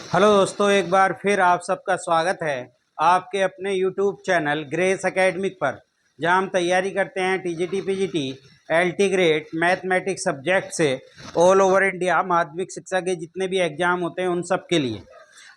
Hello दोस्तों, एक बार फिर आप सबका स्वागत है आपके अपने यूट्यूब चैनल ग्रेस एकेडमिक पर, जहां हम तैयारी करते हैं TGT PGT LT grade mathematics subject से ऑल ओवर इंडिया माध्यमिक शिक्षा के जितने भी एग्जाम होते हैं उन सब के लिए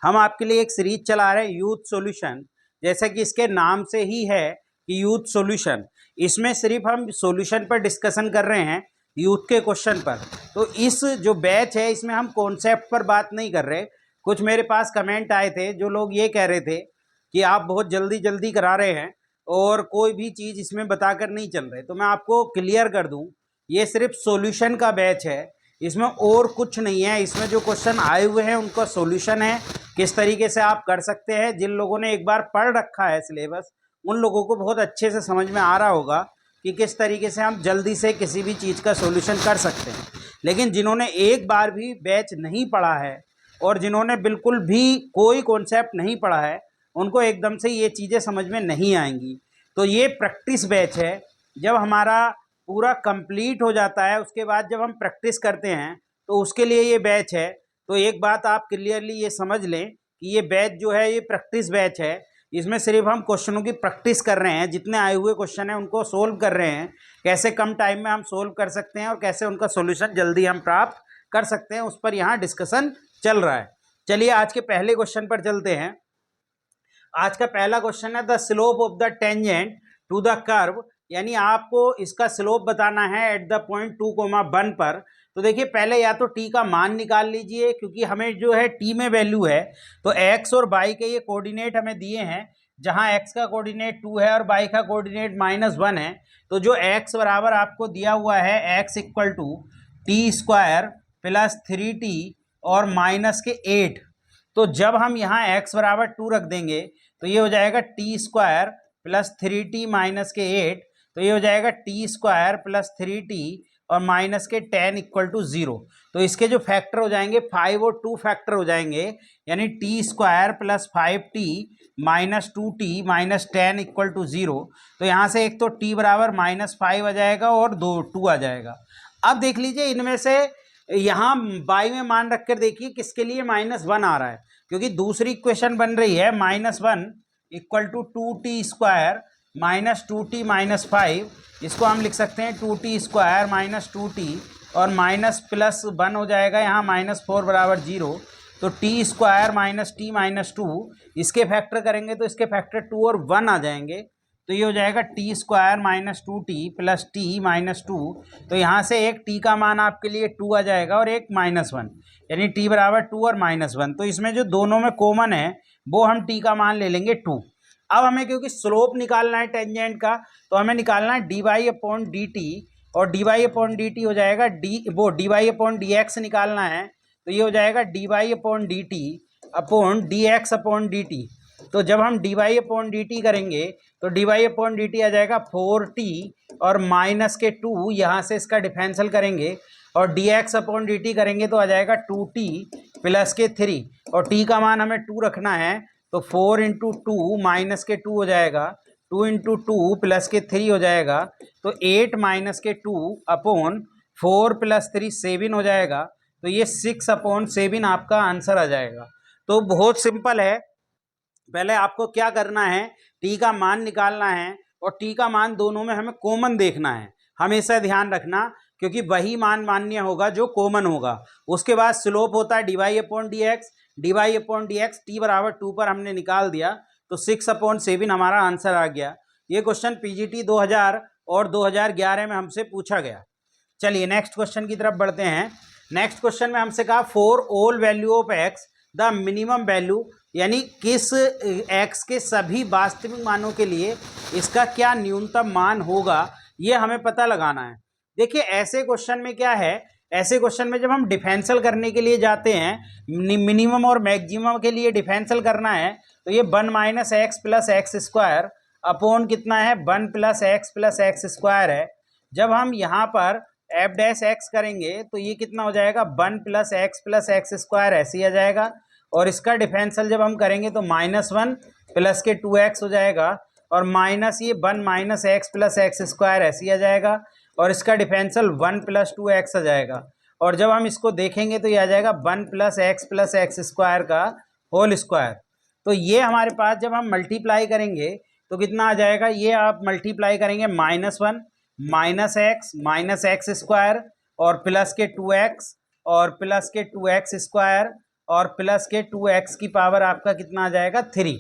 हम आपके लिए एक सीरीज चला रहे हैं यूथ सॉल्यूशन। जैसा कि इसके नाम से ही है कि यूथ सॉल्यूशन, इसमें सिर्फ हम सॉल्यूशन पर डिस्कशन कर रहे हैं, यूथ के क्वेश्चन पर। तो इस जो बैच है इसमें हम कॉन्सेप्ट पर बात नहीं कर रहे। कुछ मेरे पास कमेंट आए थे जो लोग ये कह रहे थे कि आप बहुत जल्दी जल्दी करा रहे हैं और कोई भी चीज़ इसमें बताकर नहीं चल रहे। तो मैं आपको क्लियर कर दूं, ये सिर्फ सॉल्यूशन का बैच है, इसमें और कुछ नहीं है। इसमें जो क्वेश्चन आए हुए हैं उनका सॉल्यूशन है, किस तरीके से आप कर सकते हैं। जिन लोगों ने एक बार पढ़ रखा है सिलेबस, उन लोगों को बहुत अच्छे से समझ में आ रहा होगा कि किस तरीके से हम जल्दी से किसी भी चीज़ का सॉल्यूशन कर सकते हैं। लेकिन जिन्होंने एक बार भी बैच नहीं पढ़ा है और जिन्होंने बिल्कुल भी कोई कॉन्सेप्ट नहीं पढ़ा है, उनको एकदम से ये चीज़ें समझ में नहीं आएंगी। तो ये प्रैक्टिस बैच है। जब हमारा पूरा कंप्लीट हो जाता है उसके बाद जब हम प्रैक्टिस करते हैं तो उसके लिए ये बैच है। तो एक बात आप क्लियरली ये समझ लें कि ये बैच जो है ये प्रैक्टिस बैच है। इसमें सिर्फ हम क्वेश्चनों की प्रैक्टिस कर रहे हैं, जितने आए हुए क्वेश्चन हैं उनको सोल्व कर रहे हैं, कैसे कम टाइम में हम सोल्व कर सकते हैं और कैसे उनका सोल्यूशन जल्दी हम प्राप्त कर सकते हैं, उस पर यहाँ डिस्कशन चल रहा है। चलिए आज के पहले क्वेश्चन पर चलते हैं। आज का पहला क्वेश्चन है the slope of the tangent to the curve, यानी आपको इसका स्लोप बताना है एट द पॉइंट 2,1 पर। तो देखिए पहले या तो टी का मान निकाल लीजिए, क्योंकि हमें जो है टी में वैल्यू है तो एक्स और वाई के ये कोऑर्डिनेट हमें दिए हैं, जहां एक्स का कोऑर्डिनेट 2 है और वाई का कोऑर्डिनेट -1 है। तो जो एक्स बराबर आपको दिया हुआ है x equal to t square plus 3t और माइनस के 8। तो जब हम यहाँ x बराबर 2 रख देंगे तो ये हो जाएगा T square plus 3t minus के 8। तो ये हो जाएगा टी स्क्वायर प्लस 3t और माइनस के 10 इक्वल टू 0। तो इसके जो फैक्टर हो जाएंगे 5 और 2 फैक्टर हो जाएंगे, यानी t square plus 5t minus 2t minus 10 equal to 0। तो यहाँ से एक तो t बराबर -5 आ जाएगा और 2 आ जाएगा। अब देख लीजिए इनमें से यहाँ बाई में मान रख कर देखिए किसके लिए -1 आ रहा है, क्योंकि दूसरी इक्वेशन बन रही है -1 equal to 2t square minus 2t minus 5। इसको हम लिख सकते हैं 2t स्क्वायर माइनस 2t और माइनस प्लस 1 हो जाएगा यहाँ -4 बराबर 0। तो T square minus T minus 2, इसके फैक्टर करेंगे तो इसके फैक्टर 2 और 1 आ जाएंगे। तो ये हो जाएगा T square minus 2t plus T minus 2। तो यहाँ से एक टी का मान आपके लिए 2 आ जाएगा और एक -1, यानी टी बराबर 2 और -1। तो इसमें जो दोनों में कॉमन है वो हम टी का मान ले लेंगे 2। अब हमें क्योंकि स्लोप निकालना है टेंजेंट का, तो हमें निकालना है d y upon d t, और d y upon d t हो जाएगा d y upon d x निकालना है। तो ये हो जाएगा d y upon d t upon d x upon d t. तो जब हम d y upon d t करेंगे तो d y upon d t आ जाएगा 4t और माइनस के 2, यहाँ से इसका डिफरेंशियल करेंगे, और D x upon d t करेंगे तो आ जाएगा 2t प्लस के 3, और t का मान हमें 2 रखना है। तो 4 इंटू 2 माइनस के 2 हो जाएगा, 2 इंटू 2 प्लस के 3 हो जाएगा। तो 8 माइनस के 2 अपॉन 4 प्लस 3 7 हो जाएगा। तो ये 6 अपॉन 7 आपका आंसर आ जाएगा। तो बहुत सिंपल है, पहले आपको क्या करना है, टी का मान निकालना है और टी का मान दोनों में हमें कॉमन देखना है। हमेशा ध्यान रखना, क्योंकि वही मान मान्य होगा जो कॉमन होगा। उसके बाद स्लोप होता है d y upon d x, d y upon d x t बराबर 2 पर हमने निकाल दिया तो 6 अपॉन 7 हमारा आंसर आ गया। ये क्वेश्चन पीजीटी 2000 और 2011 में हमसे पूछा गया। चलिए नेक्स्ट क्वेश्चन की तरफ बढ़ते हैं। नेक्स्ट क्वेश्चन में हमसे कहा for all value of x the minimum value, यानी किस एक्स के सभी वास्तविक मानों के लिए इसका क्या न्यूनतम मान होगा, ये हमें पता लगाना है। देखिए ऐसे क्वेश्चन में क्या है, ऐसे क्वेश्चन में जब हम डिफरेंशियल करने के लिए जाते हैं, मिनिमम और मैक्सिमम के लिए डिफरेंशियल करना है, तो ये 1 minus x plus x square upon कितना है 1 प्लस एक्स स्क्वायर है। जब हम यहाँ पर एफ डैश एक्स करेंगे तो ये कितना हो जाएगा 1 प्लस एक्स स्क्वायर ऐसे ही आ जाएगा, और इसका डिफरेंशियल जब हम करेंगे तो -1 प्लस के 2x हो जाएगा, और माइनस ये 1 minus x plus x square ऐसे ही आ जाएगा, और इसका डिफरेंशियल 1 प्लस 2x आ जाएगा। और जब हम इसको देखेंगे तो ये आ जाएगा 1 प्लस एक्स स्क्वायर का होल स्क्वायर। तो ये हमारे पास जब हम मल्टीप्लाई करेंगे तो कितना आ जाएगा, ये आप मल्टीप्लाई करेंगे -1 माइनस एक्स स्क्वायर और प्लस के 2x और प्लस के 2x स्क्वायर और प्लस के 2x की पावर आपका कितना आ जाएगा 3।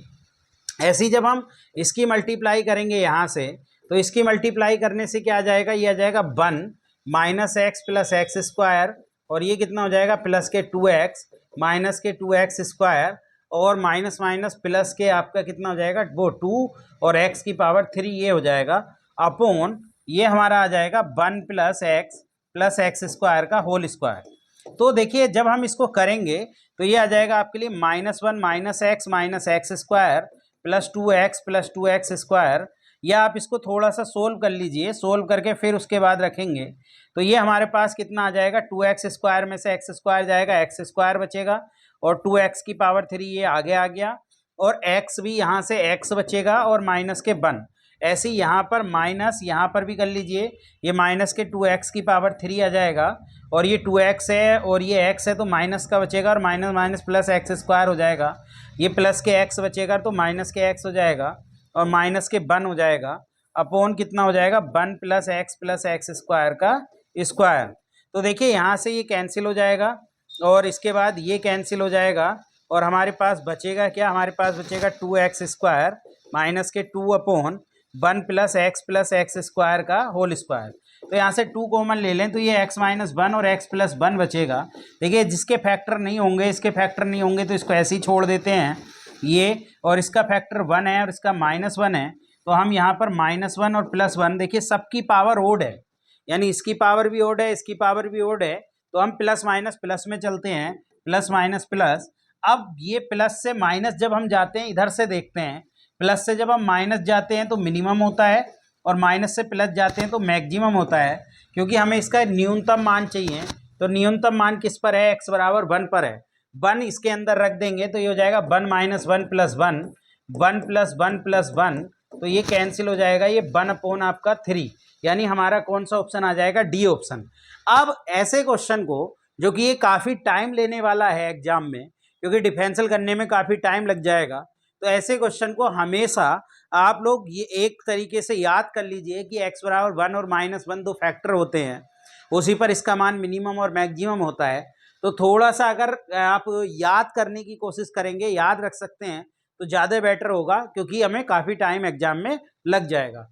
ऐसे ही जब हम इसकी मल्टीप्लाई करेंगे यहाँ से तो इसकी मल्टीप्लाई करने से क्या आ जाएगा, ये आ जाएगा 1 minus x plus x square और ये कितना हो जाएगा प्लस के 2x माइनस के 2x स्क्वायर और माइनस माइनस प्लस के आपका कितना हो जाएगा वो 2 और x की पावर 3 ये हो जाएगा अपॉन ये हमारा आ जाएगा 1 प्लस एक्स स्क्वायर का होल स्क्वायर। तो देखिए जब हम इसको करेंगे तो ये आ जाएगा आपके लिए -1 minus x square plus 2x square. या आप इसको थोड़ा सा सोल्व कर लीजिए, सोल्व करके फिर उसके बाद रखेंगे तो ये हमारे पास कितना आ जाएगा 2x स्क्वायर में से एक्स स्क्वायर जाएगा, एक्स स्क्वायर बचेगा और 2x की पावर 3 ये आगे आ गया और x भी यहाँ से x बचेगा और माइनस के 1। ऐसे ही यहाँ पर माइनस यहाँ पर भी कर लीजिए, ये माइनस के 2x की पावर 3 आ जाएगा और ये 2x है और ये x है तो माइनस का बचेगा और minus minus plus x square हो जाएगा, ये प्लस के x बचेगा तो माइनस के x हो जाएगा और माइनस के 1 हो जाएगा अपॉन कितना हो जाएगा 1 प्लस एक्स स्क्वायर का स्क्वायर। तो देखिए यहाँ से ये कैंसिल हो जाएगा और इसके बाद ये कैंसिल हो जाएगा और हमारे पास बचेगा क्या, हमारे पास बचेगा 2x स्क्वायर माइनस के 2 अपॉन 1 प्लस एक्स स्क्वायर का होल स्क्वायर। तो यहाँ से 2 कॉमन ले लें तो ये x माइनस 1 और x प्लस 1 बचेगा। देखिए जिसके फैक्टर नहीं होंगे, इसके फैक्टर नहीं होंगे तो इसको ऐसे ही छोड़ देते हैं ये, और इसका फैक्टर 1 है और इसका -1 है तो हम यहाँ पर -1 और +1 देखिए सबकी पावर ओड है, यानी इसकी पावर भी ओड है इसकी पावर भी ओड है तो हम प्लस माइनस प्लस में चलते हैं, प्लस माइनस प्लस। अब ये प्लस से माइनस जब हम जाते हैं इधर से देखते हैं, प्लस से जब हम माइनस जाते हैं तो मिनिमम होता है और माइनस से प्लस जाते हैं तो मैक्सिमम होता है, क्योंकि हमें इसका न्यूनतम मान चाहिए। तो न्यूनतम मान किस पर है, x बराबर 1 पर है। 1 इसके अंदर रख देंगे तो ये हो जाएगा 1 माइनस 1 प्लस 1, 1 प्लस 1 प्लस 1 तो ये कैंसिल हो जाएगा, ये 1 अपॉन आपका 3, यानी हमारा कौन सा ऑप्शन आ जाएगा, डी ऑप्शन। अब ऐसे क्वेश्चन को जो कि ये काफ़ी टाइम लेने वाला है एग्जाम में, क्योंकि डिफरेंशियल करने में काफ़ी टाइम लग जाएगा, तो ऐसे क्वेश्चन को हमेशा आप लोग ये एक तरीके से याद कर लीजिए कि x बराबर 1 और -1 दो फैक्टर होते हैं, उसी पर इसका मान मिनिमम और मैक्सिमम होता है। तो थोड़ा सा अगर आप याद करने की कोशिश करेंगे, याद रख सकते हैं तो ज़्यादा बेटर होगा, क्योंकि हमें काफ़ी टाइम एग्जाम में लग जाएगा।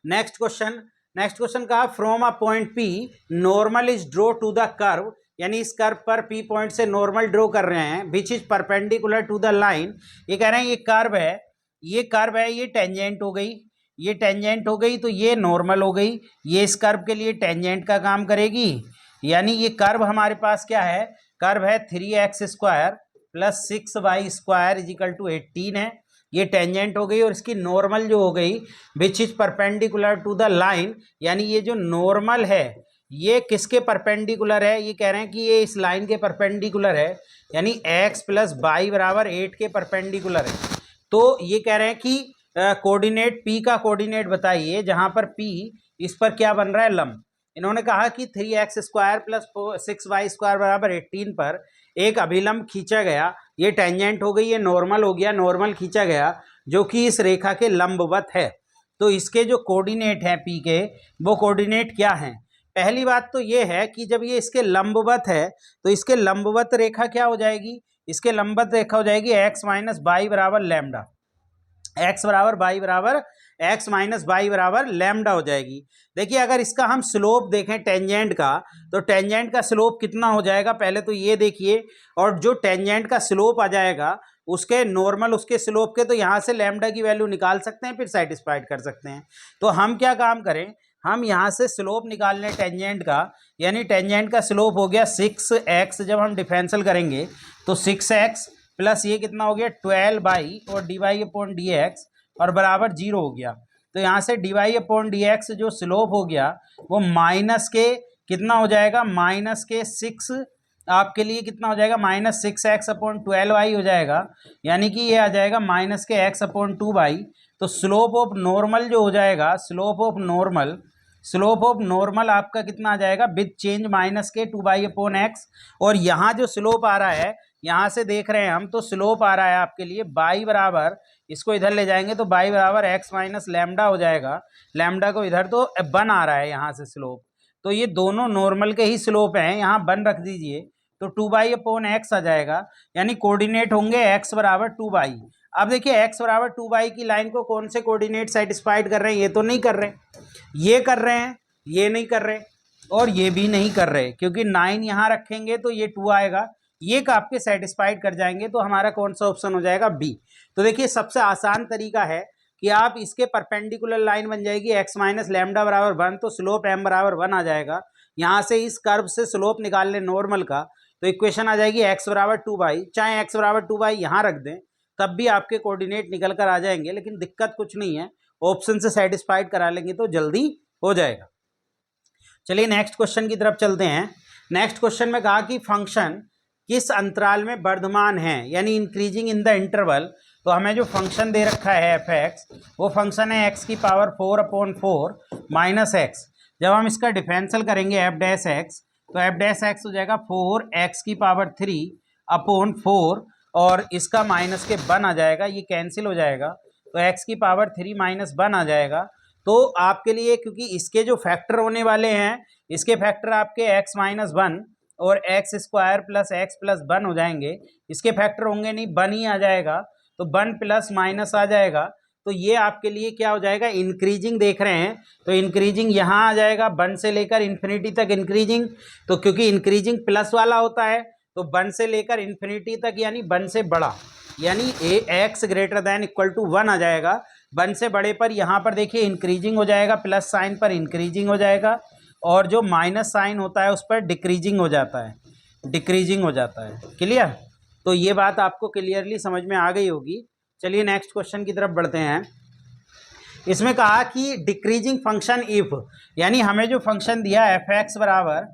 नेक्स्ट क्वेश्चन का from a point P normal is draw to the curve, यानी इस कर्व पर P पॉइंट से नॉर्मल ड्रॉ कर रहे हैं, which is perpendicular to the line. ये कह रहे हैं ये कर्व है, ये टेंजेंट हो गई, ये टेंजेंट हो गई तो ये नॉर्मल हो गई, ये इस कर्व के लिए टेंजेंट का काम करेगी, यानी ये कर्व हमारे पास क्या है, कर्व है 3x square plus 6y square is equal to 18 है, ये टेंजेंट हो गई और इसकी नॉर्मल जो हो गई which is perpendicular to the line, यानी ये जो नॉर्मल है ये किसके परपेंडिकुलर है, ये कह रहे हैं कि ये इस लाइन के परपेंडिकुलर है, यानी x प्लस y बराबर 8 के परपेंडिकुलर है। तो ये कह रहे हैं कि कोऑर्डिनेट P का कोऑर्डिनेट बताइए जहां पर P इस पर क्या बन रहा है, लंब। इन्होंने कहा कि 3x square plus 6y square बराबर 18 पर एक अभिलंब खींचा गया, ये टेंजेंट हो गई, ये नॉर्मल हो गया, नॉर्मल खींचा गया जो कि इस रेखा के लंबवत है। तो इसके जो कोऑर्डिनेट हैं P के, वो कोऑर्डिनेट क्या हैं। पहली बात तो ये है कि जब ये इसके लंबवत है तो इसके लंबवत रेखा क्या हो जाएगी, इसके लंबवत रेखा हो जाएगी x माइनस बाई बराबर लैम्डा, x माइनस बाई बराबर लैम्डा हो जाएगी। देखिए अगर इसका हम स्लोप देखें टेंजेंट का, तो टेंजेंट का स्लोप कितना हो जाएगा, पहले तो ये देखिए, और जो टेंजेंट का स्लोप आ जाएगा उसके नॉर्मल उसके स्लोप के, तो यहाँ से लैम्डा की वैल्यू निकाल सकते हैं, फिर सेटिस्फाइड कर सकते हैं। तो हम क्या काम करें, हम यहाँ से स्लोप निकाल लें टेंजेंट का, यानी टेंजेंट का स्लोप हो गया 6x, जब हम डिफरेंशियल करेंगे तो 6x प्लस ये कितना हो गया 12 और dy अपॉन dx और बराबर 0 हो गया। तो यहाँ से dy अपॉन dx जो स्लोप हो गया वो माइनस के कितना हो जाएगा, माइनस के 6 आपके लिए कितना हो जाएगा, -6x अपॉन 12y हो जाएगा, यानी कि ये आ जाएगा -x अपॉन 2y। तो स्लोप ऑफ नॉर्मल जो हो जाएगा, slope of normal slope of normal आपका कितना आ जाएगा विद चेंज माइनस के 2/x। और यहाँ जो स्लोप आ रहा है, यहाँ से देख रहे हैं हम, तो स्लोप आ रहा है आपके लिए y बराबर, इसको इधर ले जाएंगे तो y बराबर x माइनस लैम्डा हो जाएगा। लैम्डा को इधर तो 1 आ रहा है यहाँ से स्लोप, तो ये दोनों नॉर्मल के ही स्लोप हैं, यहाँ 1 रख दीजिए तो 2/x आ जाएगा। यानी कोऑर्डिनेट होंगे x बराबर 2/। अब देखिए x बराबर 2/, की लाइन को कौन से कोऑर्डिनेट सेटिस्फाइड कर रहे हैं, ये तो नहीं कर रहे, ये कर रहे हैं, ये नहीं कर रहे, और ये भी नहीं कर रहे, क्योंकि 9 यहाँ रखेंगे तो ये 2 आएगा, ये का आपके सेटिस्फाइड कर जाएंगे, तो हमारा कौन सा ऑप्शन हो जाएगा, बी। तो देखिए सबसे आसान तरीका है कि आप इसके परपेंडिकुलर लाइन बन जाएगी x माइनस लैम्डा बराबर 1, तो स्लोप m बराबर 1 आ जाएगा। यहाँ से इस कर्व से स्लोप निकाल लें नॉर्मल का, तो इक्वेशन आ जाएगी x बराबर 2/, चाहे x बराबर 2/, यहाँ रख दें तब भी आपके कोऑर्डिनेट निकल कर आ जाएंगे, लेकिन दिक्कत कुछ नहीं है, ऑप्शन से सेटिस्फाइड करा लेंगे तो जल्दी हो जाएगा। चलिए नेक्स्ट क्वेश्चन की तरफ चलते हैं। नेक्स्ट क्वेश्चन में कहा कि फंक्शन किस अंतराल में वर्धमान है, यानी इंक्रीजिंग इन द इंटरवल। तो हमें जो फंक्शन दे रखा है f(x), वो फंक्शन है x की पावर 4/4 माइनस x। जब हम इसका डिफरेंशियल करेंगे f'(x), तो f'(x) हो जाएगा 4x की पावर 3/4, और इसका माइनस के 1 आ जाएगा, ये कैंसिल हो जाएगा, तो x की पावर 3 माइनस 1 आ जाएगा। तो आपके लिए, क्योंकि इसके जो फैक्टर होने वाले हैं, इसके फैक्टर आपके x माइनस 1 और x square plus x plus 1 हो जाएंगे, इसके फैक्टर होंगे नहीं, 1 ही आ जाएगा, तो 1 प्लस माइनस आ जाएगा, तो ये आपके लिए क्या हो जाएगा, इंक्रीजिंग देख रहे हैं, तो इंक्रीजिंग यहाँ आ जाएगा 1 से लेकर इन्फिनिटी तक इंक्रीजिंग। तो क्योंकि इंक्रीजिंग प्लस वाला होता है, तो 1 से लेकर इन्फिनिटी तक, यानी 1 से बड़ा, यानी x greater than equal to 1 आ जाएगा। 1 से बड़े पर यहाँ पर देखिए इंक्रीजिंग हो जाएगा, प्लस साइन पर इंक्रीजिंग हो जाएगा, और जो माइनस साइन होता है उस पर डिक्रीजिंग हो जाता है, डिक्रीजिंग हो जाता है। क्लियर? तो ये बात आपको क्लियरली समझ में आ गई होगी। चलिए नेक्स्ट क्वेश्चन की तरफ बढ़ते हैं। इसमें कहा कि डिक्रीजिंग फंक्शन इफ, यानी हमें जो फंक्शन दिया f(x) बराबर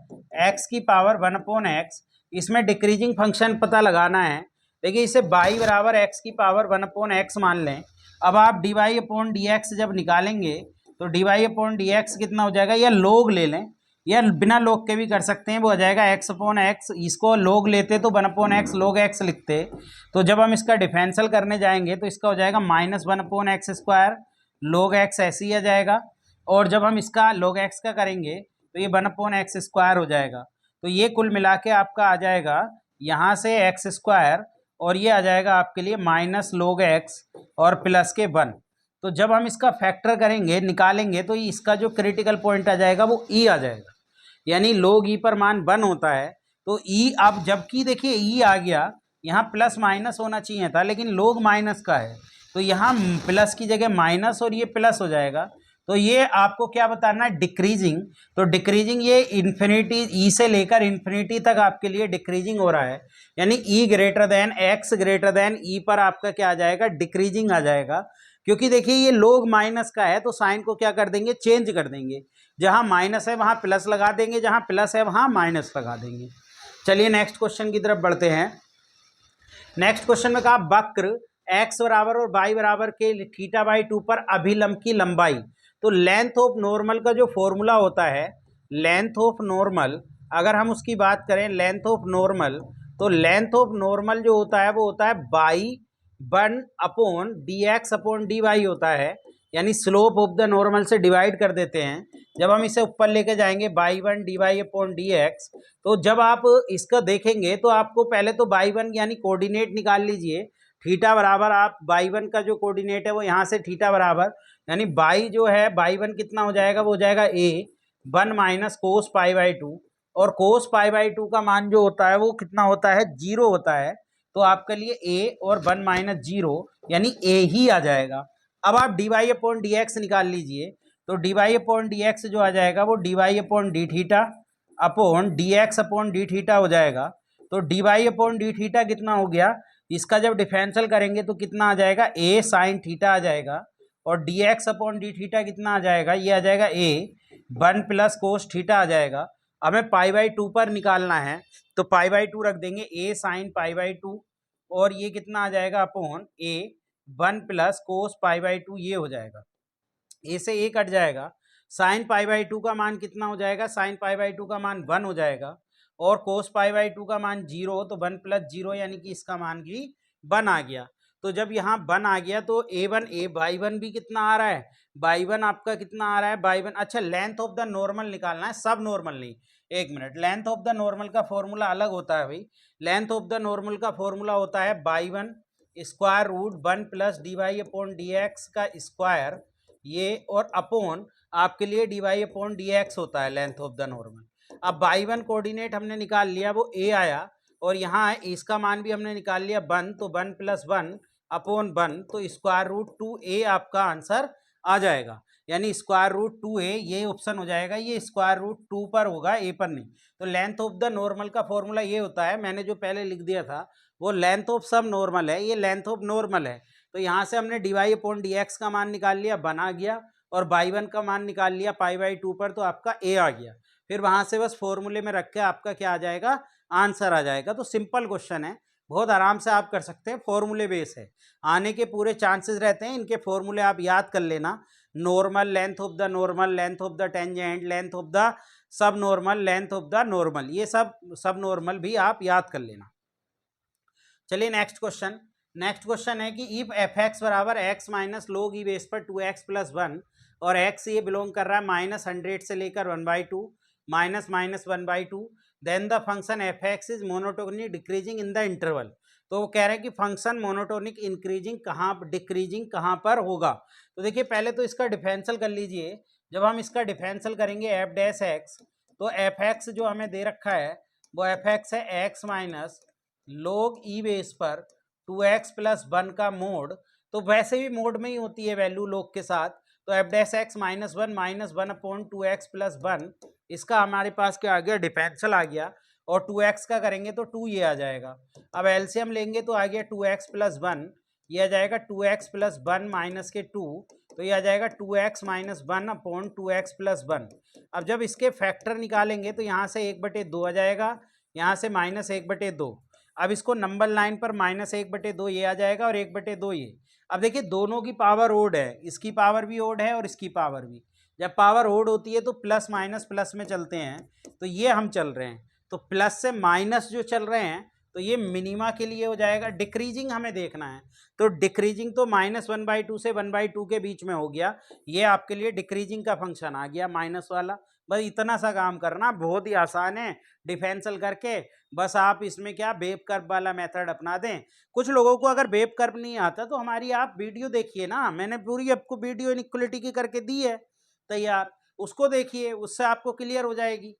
x की पावर 1/x, इसमें डिक्रीजिंग फंक्शन पता लगाना है। देखिए इसे y बराबर x की पावर 1/x मान लें। अब आप dy/dx जब निकालेंगे तो dy/dx कितना हो जाएगा, या लोग ले लें या बिना लोग के भी कर सकते हैं, वो आ जाएगा x/x, इसको लोग लेते तो 1/x log x लिखते, तो जब हम इसका डिफरेंशियल करने जाएंगे तो इसका हो जाएगा -1/x² log x, ऐसे ही आ जाएगा, और जब हम इसका log x का करेंगे तो ये 1/x² हो जाएगा। तो ये कुल मिला के आपका आ जाएगा यहाँ से x², और ये आ जाएगा आपके लिए माइनस log x और प्लस के 1। तो जब हम इसका फैक्टर करेंगे, निकालेंगे, तो इसका जो क्रिटिकल पॉइंट आ जाएगा वो e आ जाएगा, यानी log e पर मान 1 होता है, तो e, अब जबकि देखिए e आ गया, यहाँ प्लस माइनस होना चाहिए था, लेकिन log माइनस का है, तो यहाँ प्लस की जगह माइनस और ये प्लस हो जाएगा। तो ये आपको क्या बताना है, डिक्रीजिंग। तो डिक्रीजिंग ये इन्फिनिटी, ई से लेकर इन्फिनिटी तक आपके लिए डिक्रीजिंग हो रहा है, यानी e greater than x greater than e पर आपका क्या आ जाएगा, डिक्रीजिंग आ जाएगा। क्योंकि देखिए ये लोग माइनस का है, तो साइन को क्या कर देंगे, चेंज कर देंगे, जहां माइनस है वहां प्लस लगा देंगे, जहां प्लस है वहां माइनस लगा देंगे। चलिए नेक्स्ट क्वेश्चन की तरफ बढ़ते हैं। नेक्स्ट क्वेश्चन में कहा वक्र x बराबर और y बराबर के θ/2 पर अभिलंब की लंबाई। तो लेंथ ऑफ नॉर्मल का जो फॉर्मूला होता है, लेंथ ऑफ नॉर्मल, अगर हम उसकी बात करें लेंथ ऑफ नॉर्मल, तो लेंथ ऑफ नॉर्मल जो होता है वो होता है y1/dx/dy होता है, यानी स्लोप ऑफ द नॉर्मल से डिवाइड कर देते हैं। जब हम इसे ऊपर लेके जाएंगे y1/dy/dx, तो जब आप इसका देखेंगे तो आपको पहले तो y1 यानी कोऑर्डिनेट निकाल लीजिए, थीटा बराबर, आप y1 का जो कोऑर्डिनेट है वो यहाँ से थीटा बराबर, यानी y जो है y1 कितना हो जाएगा, वो हो जाएगा a1 माइनस कोस π/2, और कोस π/2 का मान जो होता है वो कितना होता है, 0 होता है। तो आपके लिए a और 1 माइनस 0 यानी a ही आ जाएगा। अब आप dy/dx निकाल लीजिए, तो dy/dx जो आ जाएगा वो dy/dθ/dx/dθ हो जाएगा। तो dy/dθ कितना हो गया, इसका जब डिफरेंशियल करेंगे तो कितना आ जाएगा, a साइन थीटा आ जाएगा, और dx/dθ कितना आ जाएगा, ये आ जाएगा a1 प्लस कोस थीटा आ जाएगा। हमें π/2 पर निकालना है, तो π/2 रख देंगे, a साइन π/2, और ये कितना आ जाएगा अपॉन a1 प्लस कोस π/2, ये हो जाएगा, a से a कट जाएगा, साइन पाई बाई 2 का मान कितना हो जाएगा, साइन पाई बाई 2 का मान 1 हो जाएगा, और कोस पाई बाई 2 का मान 0, तो 1 प्लस 0 यानी कि इसका मान भी 1 आ गया। तो जब यहाँ 1 आ गया तो बाई वन भी कितना आ रहा है, बाई वन आपका कितना आ रहा है, बाई वन। अच्छा, लेंथ ऑफ द नॉर्मल निकालना है, सब नॉर्मल नहीं। एक minute, length of the normal का फॉर्मूला अलग होता है भाई। लेंथ ऑफ द नॉर्मल का फॉर्मूला होता है by one square root 1 plus d y upon d x का स्क्वायर, ये, और अपॉन आपके लिए d y upon d x होता है लेंथ ऑफ द नॉर्मल। अब बाई वन कोऑर्डिनेट हमने निकाल लिया, वो ए आया, और यहाँ इसका मान भी हमने निकाल लिया 1, तो 1 प्लस 1 अपॉन 1, तो स्क्वायर रूट 2a आपका आंसर आ जाएगा। यानी स्क्वायर रूट 2a ये ऑप्शन हो जाएगा, ये स्क्वायर रूट 2 पर होगा, ए पर नहीं। तो लेंथ ऑफ द नॉर्मल का फॉर्मूला ये होता है, मैंने जो पहले लिख दिया था वो लेंथ ऑफ सब नॉर्मल है, ये लेंथ ऑफ नॉर्मल है। तो यहाँ से हमने d y upon d x का मान निकाल लिया, बना गया, और बाई वन का मान निकाल लिया पाई बाई 2 पर, तो आपका ए आ गया। फिर वहाँ से बस फॉर्मूले में रख के आपका क्या आ जाएगा, आंसर आ जाएगा। तो सिंपल क्वेश्चन है, बहुत आराम से आप कर सकते हैं, फॉर्मूले बेस है, आने के पूरे चांसेस रहते हैं। इनके फॉर्मूले आप याद कर लेना, normal, length of the normal, length of the tangent, length of the sub normal, length of the normal, ये सब नॉर्मल भी आप याद कर लेना। चलिए नेक्स्ट क्वेश्चन। नेक्स्ट क्वेश्चन है कि इफ एफ एक्स बराबर एक्स माइनस लोग ई बेस पर 2x प्लस 1, और x ये बिलोंग कर रहा है -100 से लेकर 1/2 minus minus 1/2, then the function f x is monotonic decreasing in the interval. तो वो कह रहे हैं कि फंक्शन मोनोटोनिक इंक्रीजिंग कहाँ, डिक्रीजिंग कहाँ पर होगा। तो देखिए पहले तो इसका डिफरेंशियल कर लीजिए। जब हम इसका डिफरेंशियल करेंगे एफ डैश एक्स, तो एफ एक्स जो हमें दे रखा है वो एफ एक्स है एक्स माइनस लोग ई बेस पर 2x प्लस 1 का मोड। तो वैसे भी मोड में ही होती है वैल्यू लोग के साथ, तो F dash x minus one upon 2x plus 1, इसका हमारे पास क्या आ गया, डिफरेंशियल आ गया, और 2x का करेंगे तो 2 ये आ जाएगा। अब एलसीएम लेंगे तो आ गया 2x प्लस 1, ये आ जाएगा 2x प्लस 1 माइनस के 2, तो ये आ जाएगा 2x minus 1 upon 2x plus 1। अब जब इसके फैक्टर निकालेंगे तो यहाँ से 1/2 आ जाएगा, यहाँ से -1/2। अब इसको नंबर लाइन पर -1/2 ये आ जाएगा, और 1/2 ये। अब देखिए दोनों की पावर ओड है, इसकी पावर भी ओड है और इसकी पावर भी। जब पावर ओड होती है तो प्लस माइनस प्लस में चलते हैं, तो ये हम चल रहे हैं, तो प्लस से माइनस जो चल रहे हैं तो ये मिनिमा के लिए हो जाएगा। डिक्रीजिंग हमें देखना है, तो डिक्रीजिंग तो -1/2 से 1/2 के बीच में हो गया, ये आपके लिए डिक्रीजिंग का फंक्शन आ गया माइनस वाला। बस इतना सा काम करना, बहुत ही आसान है, डिफरेंशियल करके बस आप इसमें क्या वेव कर्व वाला मेथड अपना दें। कुछ लोगों को अगर वेव कर्व नहीं आता तो हमारी आप वीडियो देखिए ना, मैंने पूरी आपको वीडियो इनइक्वालिटी की करके दी है तैयार, उसको देखिए, उससे आपको क्लियर हो जाएगी।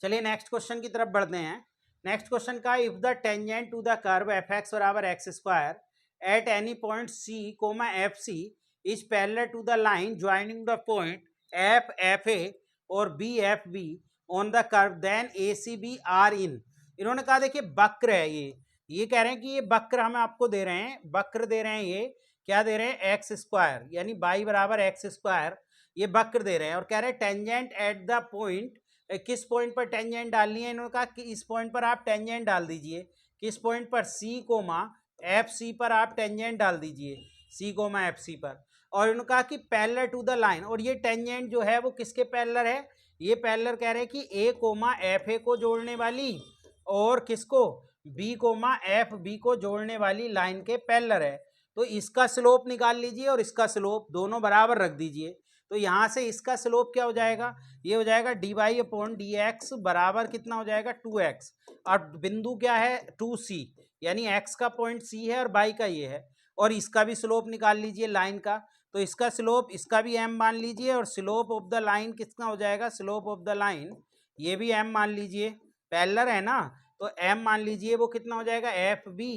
चलिए नेक्स्ट क्वेश्चन की तरफ बढ़ते हैं। नेक्स्ट क्वेश्चन का, if the tangent to the curve f x बराबर x square at any point c comma f c is parallel to the line joining the point f f a और b f b on the curve then a c b are in. इन्होंने कहा देखिए वक्र है ये कह रहे हैं कि ये वक्र हम आपको दे रहे हैं, वक्र दे रहे हैं, ये क्या दे रहे हैं, एक्स स्क्वायर यानी बाई बराबर एक्स स्क्वायर, ये वक्र दे रहे हैं, और कह रहे हैं टेंजेंट एट द पॉइंट, किस पॉइंट पर टेंजेंट डालनी है। इन्होंने कहा कि इस पॉइंट पर आप टेंजेंट डाल दीजिए, किस पॉइंट पर, सी कोमा एफ सी पर आप टेंजेंट डाल दीजिए, सी कोमा एफ सी पर। और इन्होंने कहा कि पैरेलल टू द लाइन, और ये टेंजेंट जो है वो किसके पैरेलल है, ये पैरेलल कह रहे हैं कि ए कोमा एफ ए को जोड़ने वाली, और किसको, बी कोमा एफ बी को जोड़ने वाली लाइन के पैरेलल है। तो इसका स्लोप निकाल लीजिए और इसका स्लोप दोनों बराबर रख दीजिए। तो यहाँ से इसका स्लोप क्या हो जाएगा, ये हो जाएगा d y upon d x बराबर कितना हो जाएगा 2x, और बिंदु क्या है 2c, यानी x का पॉइंट c है और y का ये है, और इसका भी स्लोप निकाल लीजिए लाइन का। तो इसका स्लोप, इसका भी m मान लीजिए, और स्लोप ऑफ द लाइन कितना हो जाएगा, स्लोप ऑफ द लाइन ये भी m मान लीजिए, पैरेलल है ना, तो m मान लीजिए, वो कितना हो जाएगा f b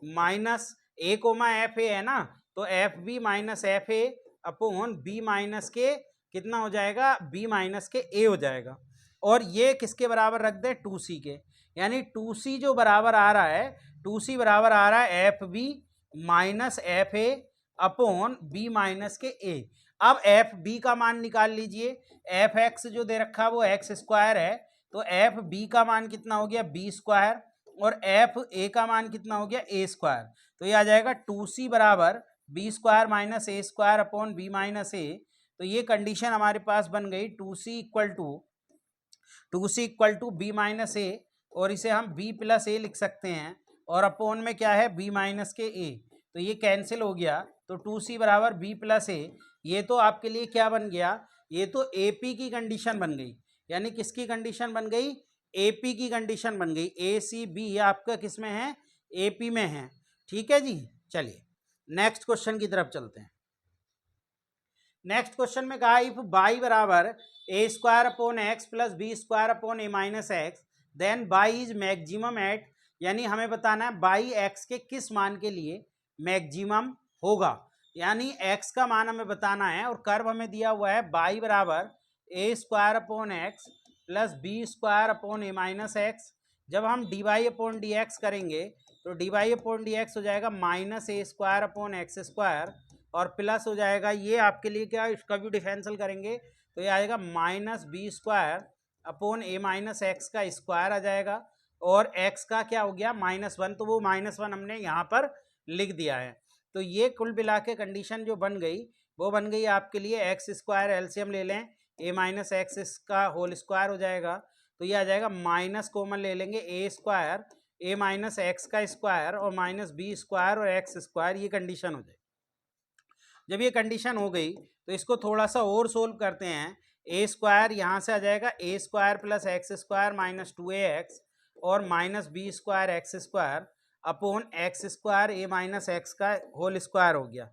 minus a comma f a है ना, तो f b minus f a upon b minus के कितना हो जाएगा, बी माइनस के ए हो जाएगा, और ये किसके बराबर रख दे, 2c के, यानी 2c जो बराबर आ रहा है, 2c बराबर आ रहा है f b minus f a upon b minus के ए। अब एफ बी का मान निकाल लीजिए, एफ एक्स जो दे रखा है वो एक्स स्क्वायर है, तो एफ बी का मान कितना हो गया, बी स्क्वायर, और एफ ए का मान कितना हो गया, ए स्क्वायर। तो ये आ जाएगा 2c बराबर b square minus a square upon b minus a, तो ये कंडीशन हमारे पास बन गई 2c equal to b minus a, और इसे हम b प्लस ए लिख सकते हैं, और अपोन में क्या है b माइनस के a, तो ये कैंसिल हो गया, तो 2c बराबर b प्लस ए। ये तो आपके लिए क्या बन गया, ये तो AP की कंडीशन बन गई, यानी किसकी कंडीशन बन गई, AP की कंडीशन बन गई। ACB आपका किस में है, AP में है। ठीक है जी, चलिए नेक्स्ट क्वेश्चन की तरफ चलते हैं। नेक्स्ट क्वेश्चन में कहा इफ बाई बराबर a square upon x plus b square upon a minus x then y is maximum at, यानी हमें बताना है बाई एक्स के किस मान के लिए मैक्सिमम होगा, यानी एक्स का मान हमें बताना है, और कर्व हमें दिया हुआ है बाई बराबर a square upon x plus b square upon a minus x. जब हम d y upon d x करेंगे तो d y upon d x हो जाएगा minus a square upon x square, और प्लस हो जाएगा ये आपके लिए क्या, इसका भी डिफरेंशियल करेंगे तो ये आएगा minus b square upon a minus x का स्क्वायर आ जाएगा, और एक्स का क्या हो गया -1, तो वो -1 हमने यहाँ पर लिख दिया है। तो ये कुल मिला के कंडीशन जो बन गई वो बन गई आपके लिए एक्स स्क्वायर, एलसीएम ले लें, ए माइनस एक्स का होल स्क्वायर हो जाएगा, तो ये आ जाएगा माइनस कॉमन ले लेंगे ए स्क्वायर ए माइनस एक्स का स्क्वायर और माइनस बी स्क्वायर और एक्स स्क्वायर, ये कंडीशन हो जाएगी। जब ये कंडीशन हो गई तो इसको थोड़ा सा और सोल्व करते हैं। ए स्क्वायर यहाँ से आ जाएगा a square plus x square minus 2ax और minus b square x square upon x square a minus x का होल स्क्वायर हो गया।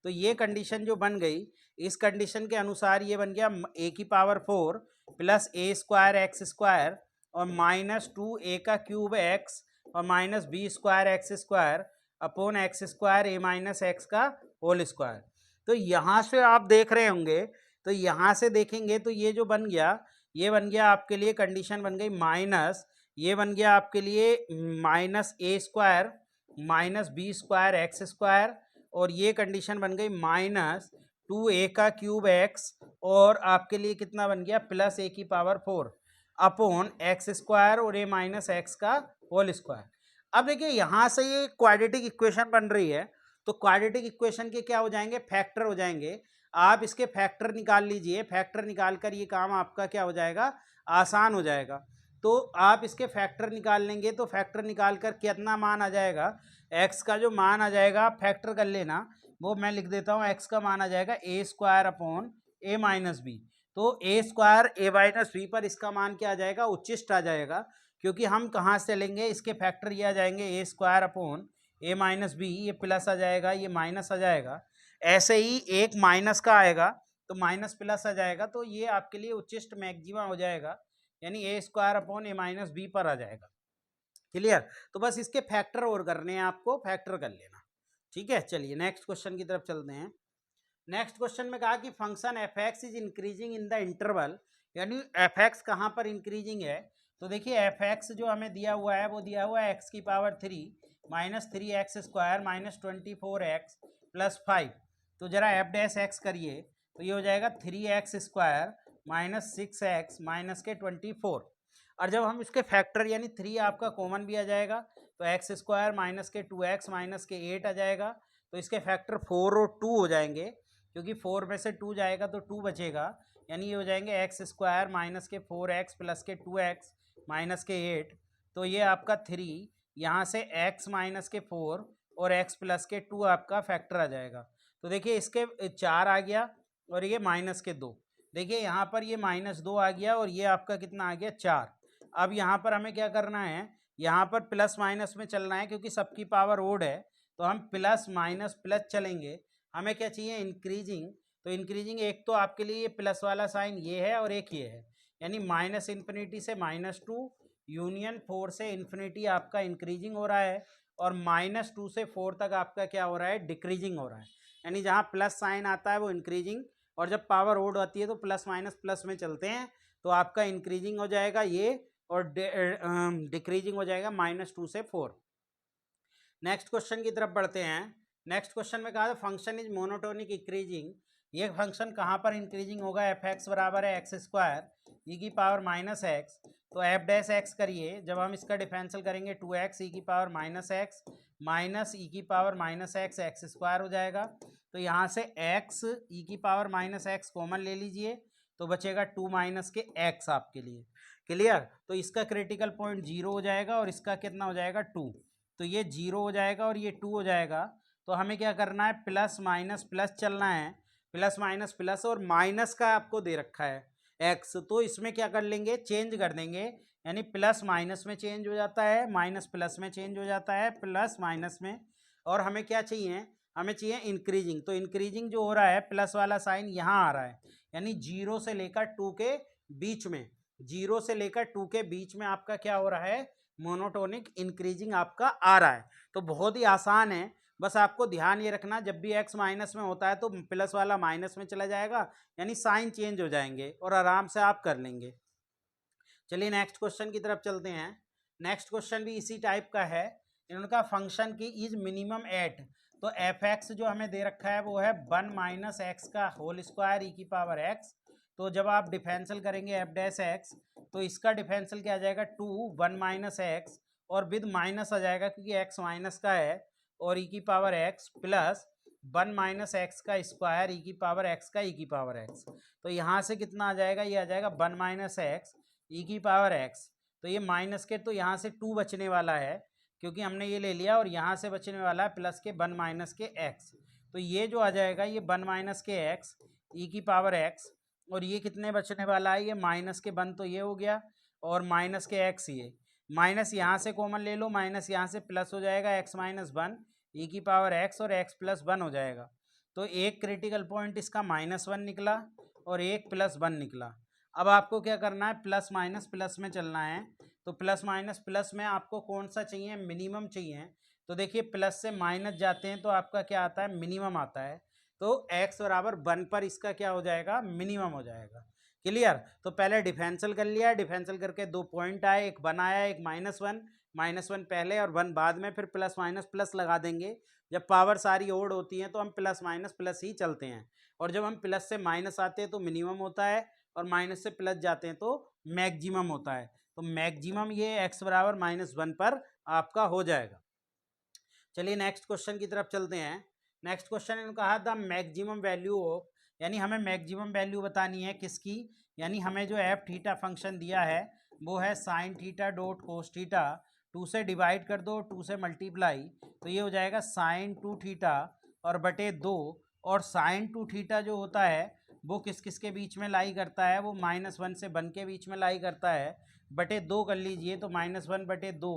तो ये कंडीशन जो बन गई, इस कंडीशन के अनुसार ये बन गया ए की power 4 plus a square x square और माइनस 2a का क्यूब एक्स और minus b square x square upon x square a minus x का होल स्क्वायर। तो यहाँ से आप देख रहे होंगे, तो यहाँ से देखेंगे तो ये जो बन गया, ये बन गया आपके लिए कंडीशन बन गई माइनस, ये बन गया आपके लिए minus a square minus b square x square, और ये कंडीशन बन गई माइनस 2a का क्यूब एक्स और आपके लिए कितना बन गया प्लस a की पावर 4 अपॉन एक्स स्क्वायर और a माइनस एक्स का होल स्क्वायर। अब देखिए यहाँ से ये क्वाड्रेटिक इक्वेशन बन रही है, तो क्वाड्रेटिक इक्वेशन के क्या हो जाएंगे, फैक्टर हो जाएंगे। आप इसके फैक्टर निकाल लीजिए, फैक्टर निकाल कर ये काम आपका क्या हो जाएगा, आसान हो जाएगा। तो आप इसके फैक्टर निकाल लेंगे, तो फैक्टर निकाल कर कितना मान आ जाएगा, एक्स का जो मान आ जाएगा आप फैक्टर कर लेना, वो मैं लिख देता हूँ, एक्स का मान आ जाएगा a square upon a minus B. तो ए स्क्वायर ए माइनस बी पर इसका मान क्या आ जाएगा, उच्चिष्ट आ जाएगा, क्योंकि हम कहाँ से लेंगे, इसके फैक्टर ये आ जाएंगे ए square upon a minus B, ये प्लस आ जाएगा, ये माइनस आ जाएगा, ऐसे ही एक माइनस का आएगा तो माइनस प्लस आ जाएगा, तो ये आपके लिए उच्चिष्ट मैक्सिमा हो जाएगा, यानी ए square upon a minus B पर आ जाएगा। क्लियर, तो बस इसके फैक्टर और करने हैं आपको, फैक्टर कर लेना। ठीक है, चलिए नेक्स्ट क्वेश्चन की तरफ चलते हैं। नेक्स्ट क्वेश्चन में कहा कि function f x is increasing in the interval, यानी एफ एक्स कहाँ पर इंक्रीजिंग है, तो देखिए एफ एक्स जो हमें दिया हुआ है वो दिया हुआ है एक्स की power 3 minus 3x square minus 24x plus 5। तो जरा एफ डैश एक्स करिए तो ये हो जाएगा 3x square minus 6x minus के 24, और जब हम इसके फैक्टर यानी 3 आपका कॉमन भी आ जाएगा तो एक्स स्क्वायर माइनस के 2x माइनस के 8 आ जाएगा, तो इसके फैक्टर 4 और 2 हो जाएंगे, क्योंकि 4 में से 2 जाएगा तो 2 बचेगा, यानी ये हो जाएंगे एक्स स्क्वायर माइनस के 4x प्लस के 2x माइनस के 8। तो ये आपका 3 यहाँ से x माइनस के 4 और x प्लस के 2 आपका फैक्टर आ जाएगा। तो देखिए इसके 4 आ गया और ये माइनस के 2, देखिए यहाँ पर ये -2 आ गया और ये आपका कितना आ गया 4। अब यहाँ पर हमें क्या करना है, यहाँ पर प्लस माइनस में चलना है, क्योंकि सबकी पावर ओड है, तो हम प्लस माइनस प्लस चलेंगे। हमें क्या चाहिए, इंक्रीजिंग, तो इंक्रीजिंग एक तो आपके लिए ये प्लस वाला साइन ये है और एक ये है, यानी माइनस इन्फिनिटी से -2 यूनियन 4 से इन्फिनिटी आपका इंक्रीजिंग हो रहा है, और -2 से 4 तक आपका क्या हो रहा है, डिक्रीजिंग हो रहा है, यानी जहाँ प्लस साइन आता है वो इंक्रीजिंग, और जब पावर ओड आती है तो प्लस माइनस प्लस में चलते हैं, तो आपका इंक्रीजिंग हो जाएगा ये और डिक्रीजिंग हो जाएगा -2 से 4। नेक्स्ट क्वेश्चन की तरफ बढ़ते हैं। नेक्स्ट क्वेश्चन में कहा था फंक्शन इज मोनोटोनिक इंक्रीजिंग, ये फंक्शन कहाँ पर इंक्रीजिंग होगा, एफ एक्स बराबर है एक्स स्क्वायर ई की पावर माइनस एक्स, तो एफ डैश एक्स करिए, जब हम इसका डिफरेंशियल करेंगे 2x ई की पावर माइनस एक्स माइनस ई की power minus x x square हो जाएगा, तो यहाँ से x ई की पावर माइनस एक्स कॉमन ले लीजिए, तो बचेगा 2 माइनस के x आपके लिए। क्लियर? तो इसका क्रिटिकल पॉइंट 0 हो जाएगा और इसका कितना हो जाएगा 2। तो ये 0 हो जाएगा और ये 2 हो जाएगा। तो हमें क्या करना है, प्लस माइनस प्लस चलना है, प्लस माइनस प्लस, और माइनस का आपको दे रखा है x, तो इसमें क्या कर लेंगे, चेंज कर देंगे, यानी प्लस माइनस में चेंज हो जाता है, माइनस प्लस में चेंज हो जाता है, प्लस माइनस में। और हमें क्या चाहिए, हमें चाहिए इंक्रीजिंग। तो इंक्रीजिंग जो हो रहा है, प्लस वाला साइन यहाँ आ रहा है, यानी 0 से लेकर 2 के बीच में, 0 से लेकर 2 के बीच में आपका क्या हो रहा है, मोनोटोनिक इंक्रीजिंग आपका आ रहा है। तो बहुत ही आसान है, बस आपको ध्यान ये रखना, जब भी x माइनस में होता है तो प्लस वाला माइनस में चला जाएगा, यानी साइन चेंज हो जाएंगे, और आराम से आप कर लेंगे। चलिए नेक्स्ट क्वेश्चन की तरफ चलते हैं। नेक्स्ट क्वेश्चन भी इसी टाइप का है, इनका फंक्शन की इज मिनिमम एट। तो एफ एक्स जो हमें दे रखा है वो है 1 माइनस एक्स का होल स्क्वायर ई की पावर एक्स। तो जब आप डिफरेंशियल करेंगे एफ डैश एक्स, तो इसका डिफरेंशियल क्या आ जाएगा 2 1 माइनस एक्स, और विद माइनस आ जाएगा क्योंकि एक्स माइनस का है, और ई की power x plus 1 minus x का स्क्वायर ई की पावर एक्स का ई की पावर एक्स। तो यहाँ से कितना आ जाएगा, ये आ जाएगा 1 माइनस एक्स ई की पावर एक्स। तो ये माइनस के, तो यहाँ से 2 बचने वाला है क्योंकि हमने ये ले लिया, और यहाँ से बचने वाला है प्लस के 1 माइनस के एक्स। तो ये जो आ जाएगा ये 1 माइनस के एक्स ई की पावर एक्स, और ये कितने बचने वाला है, ये माइनस के 1 तो ये हो गया, और माइनस के एक्स, ये माइनस यहाँ से कॉमन ले लो, माइनस यहाँ से प्लस हो जाएगा, एक्स माइनस 1 ई की पावर एक्स, और एक्स प्लस 1 हो जाएगा। तो एक क्रिटिकल पॉइंट इसका -1 निकला और एक +1 निकला। अब आपको क्या करना है, प्लस माइनस प्लस में चलना है। तो प्लस माइनस प्लस में आपको कौन सा चाहिए, मिनिमम चाहिए। तो देखिए प्लस से माइनस जाते हैं तो आपका क्या आता है, मिनिमम आता है। तो x बराबर 1 पर इसका क्या हो जाएगा, मिनिमम हो जाएगा। क्लियर? तो पहले डिफरेंशियल कर लिया, डिफरेंशियल करके 2 पॉइंट आए, एक 1 आया, एक -1 पहले और 1 बाद में, फिर प्लस माइनस प्लस लगा देंगे। जब पावर सारी ओड होती हैं तो हम प्लस माइनस प्लस ही चलते हैं, और जब हम प्लस से माइनस आते हैं तो मिनिमम होता है, और माइनस से प्लस जाते हैं तो मैक्सिमम होता है। तो मैक्सिमम ये x बराबर -1 पर आपका हो जाएगा। चलिए नेक्स्ट क्वेश्चन की तरफ चलते हैं। नेक्स्ट क्वेश्चन इन्होंने कहा द मैक्सिमम वैल्यू ऑफ, यानी हमें मैक्सिमम वैल्यू बतानी है किसकी, यानी हमें जो एफ थीटा फंक्शन दिया है वो है sine theta dot cos theta, 2 से डिवाइड कर दो, 2 से मल्टीप्लाई, तो ये हो जाएगा साइन 2 थीटा और बटे 2। और साइन 2 थीटा जो होता है वो किस किस के बीच में लाई करता है, वो -1 से 1 के बीच में लाई करता है, बटे 2 कर लीजिए, तो -1 बटे 2,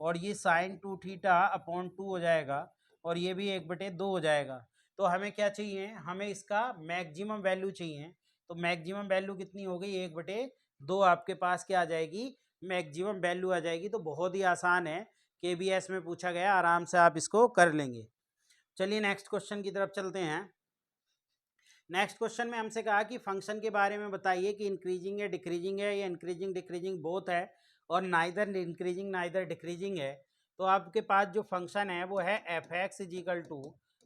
और ये साइन 2 थीटा अपॉन 2 हो जाएगा, और ये भी 1/2 हो जाएगा। तो हमें क्या चाहिए, हमें इसका मैक्सिमम वैल्यू चाहिए। तो मैक्सिमम वैल्यू कितनी हो गई, 1/2 आपके पास क्या आ जाएगी, मैक्सिमम वैल्यू आ जाएगी। तो बहुत ही आसान है, केबीएस में पूछा गया, आराम से आप इसको कर लेंगे। चलिए नेक्स्ट क्वेश्चन की तरफ चलते हैं। नेक्स्ट क्वेश्चन में हमसे कहा कि फंक्शन के बारे में बताइए कि इंक्रीजिंग है डिक्रीजिंग है, या इंक्रीजिंग डिक्रीजिंग बोथ है, और नाइदर इंक्रीजिंग नाइदर डिक्रीजिंग है। तो आपके पास जो फंक्शन है वो है f x is equal to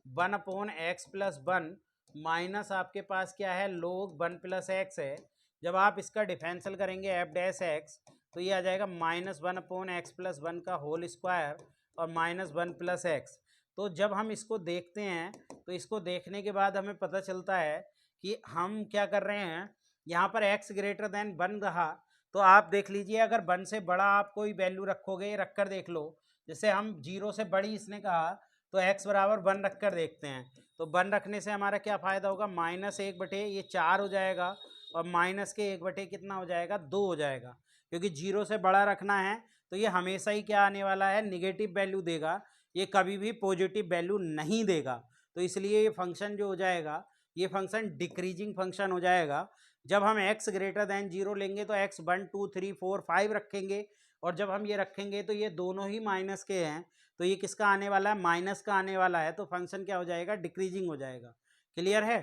1/x+1 minus आपके पास क्या है, लोग 1+x है। जब आप इसका डिफरेंशियल करेंगे एफ डैश एक्स, तो ये आ जाएगा -1/x+1 का होल स्क्वायर और -1+x। तो जब हम इसको देखते हैं तो इसको देखने के बाद हमें पता चलता है कि हम क्या कर रहे हैं, यहाँ पर x ग्रेटर देन 1 रहा, तो आप देख लीजिए अगर 1 से बड़ा आप कोई वैल्यू रखोगे, रख कर देख लो। जैसे हम 0 से बड़ी इसने कहा, तो x बराबर 1 रख कर देखते हैं। तो 1 रखने से हमारा क्या फ़ायदा होगा, -1 ये 4 हो जाएगा, और माइनस के 1 कितना हो जाएगा, 2 हो जाएगा। क्योंकि 0 से बड़ा रखना है तो ये हमेशा ही क्या आने वाला है, निगेटिव वैल्यू देगा, ये कभी भी पॉजिटिव वैल्यू नहीं देगा। तो इसलिए ये फंक्शन जो हो जाएगा, ये फंक्शन डिक्रीजिंग फंक्शन हो जाएगा। जब हम x ग्रेटर दैन 0 लेंगे तो x 1 2 3 4 5 रखेंगे, और जब हम ये रखेंगे तो ये दोनों ही माइनस के हैं, तो ये किसका आने वाला है, माइनस का आने वाला है। तो फंक्शन क्या हो जाएगा, डिक्रीजिंग हो जाएगा। क्लियर है?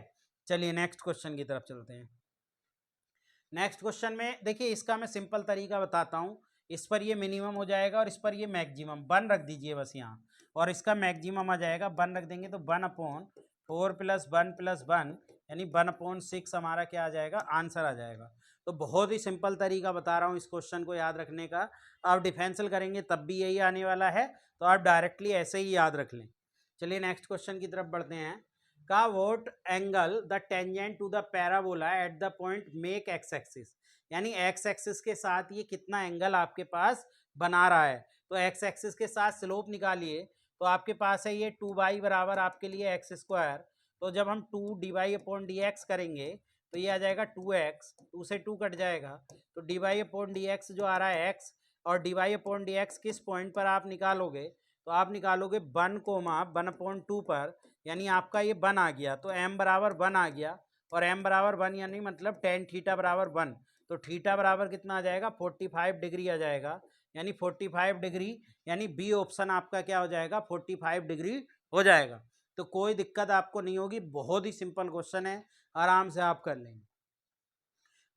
चलिए नेक्स्ट क्वेश्चन की तरफ चलते हैं। नेक्स्ट क्वेश्चन में देखिए, इसका मैं सिंपल तरीका बताता हूँ। इस पर ये मिनिमम हो जाएगा और इस पर ये मैक्सिमम, 1 रख दीजिए बस यहाँ, और इसका मैक्सिमम आ जाएगा 1 रख देंगे तो 1/4 + 1 + 1 यानी 1/6 हमारा क्या आ जाएगा, आंसर आ जाएगा। तो बहुत ही सिंपल तरीका बता रहा हूँ इस क्वेश्चन को याद रखने का। आप डिफरेंशियल करेंगे तब भी यही आने वाला है, तो आप डायरेक्टली ऐसे ही याद रख लें। चलिए नेक्स्ट क्वेश्चन की तरफ बढ़ते हैं। का what angle the tangent to the parabola at the point make x axis, यानी एक्स एक्सिस के साथ ये कितना एंगल आपके पास बना रहा है। तो एक्स एक्सिस के साथ स्लोप निकालिए, तो आपके पास है ये 2y बराबर आपके लिए एक्स स्क्वायर। तो जब हम 2 d y upon d x करेंगे तो ये आ जाएगा 2x, 2 से 2 कट जाएगा, तो d y upon d x जो आ रहा है x, और d y upon d x किस पॉइंट पर आप निकालोगे, तो आप निकालोगे 1,1/2 पर, यानी आपका ये 1 आ गया, तो m बराबर 1 आ गया, और m बराबर 1 यानी मतलब टेन थीटा बराबर 1, तो थीटा बराबर कितना आ जाएगा 45 डिग्री आ जाएगा, यानी 45 डिग्री, यानी बी ऑप्शन आपका क्या हो जाएगा 45 डिग्री हो जाएगा। तो कोई दिक्कत आपको नहीं होगी, बहुत ही सिंपल क्वेश्चन है, आराम से आप कर लेंगे।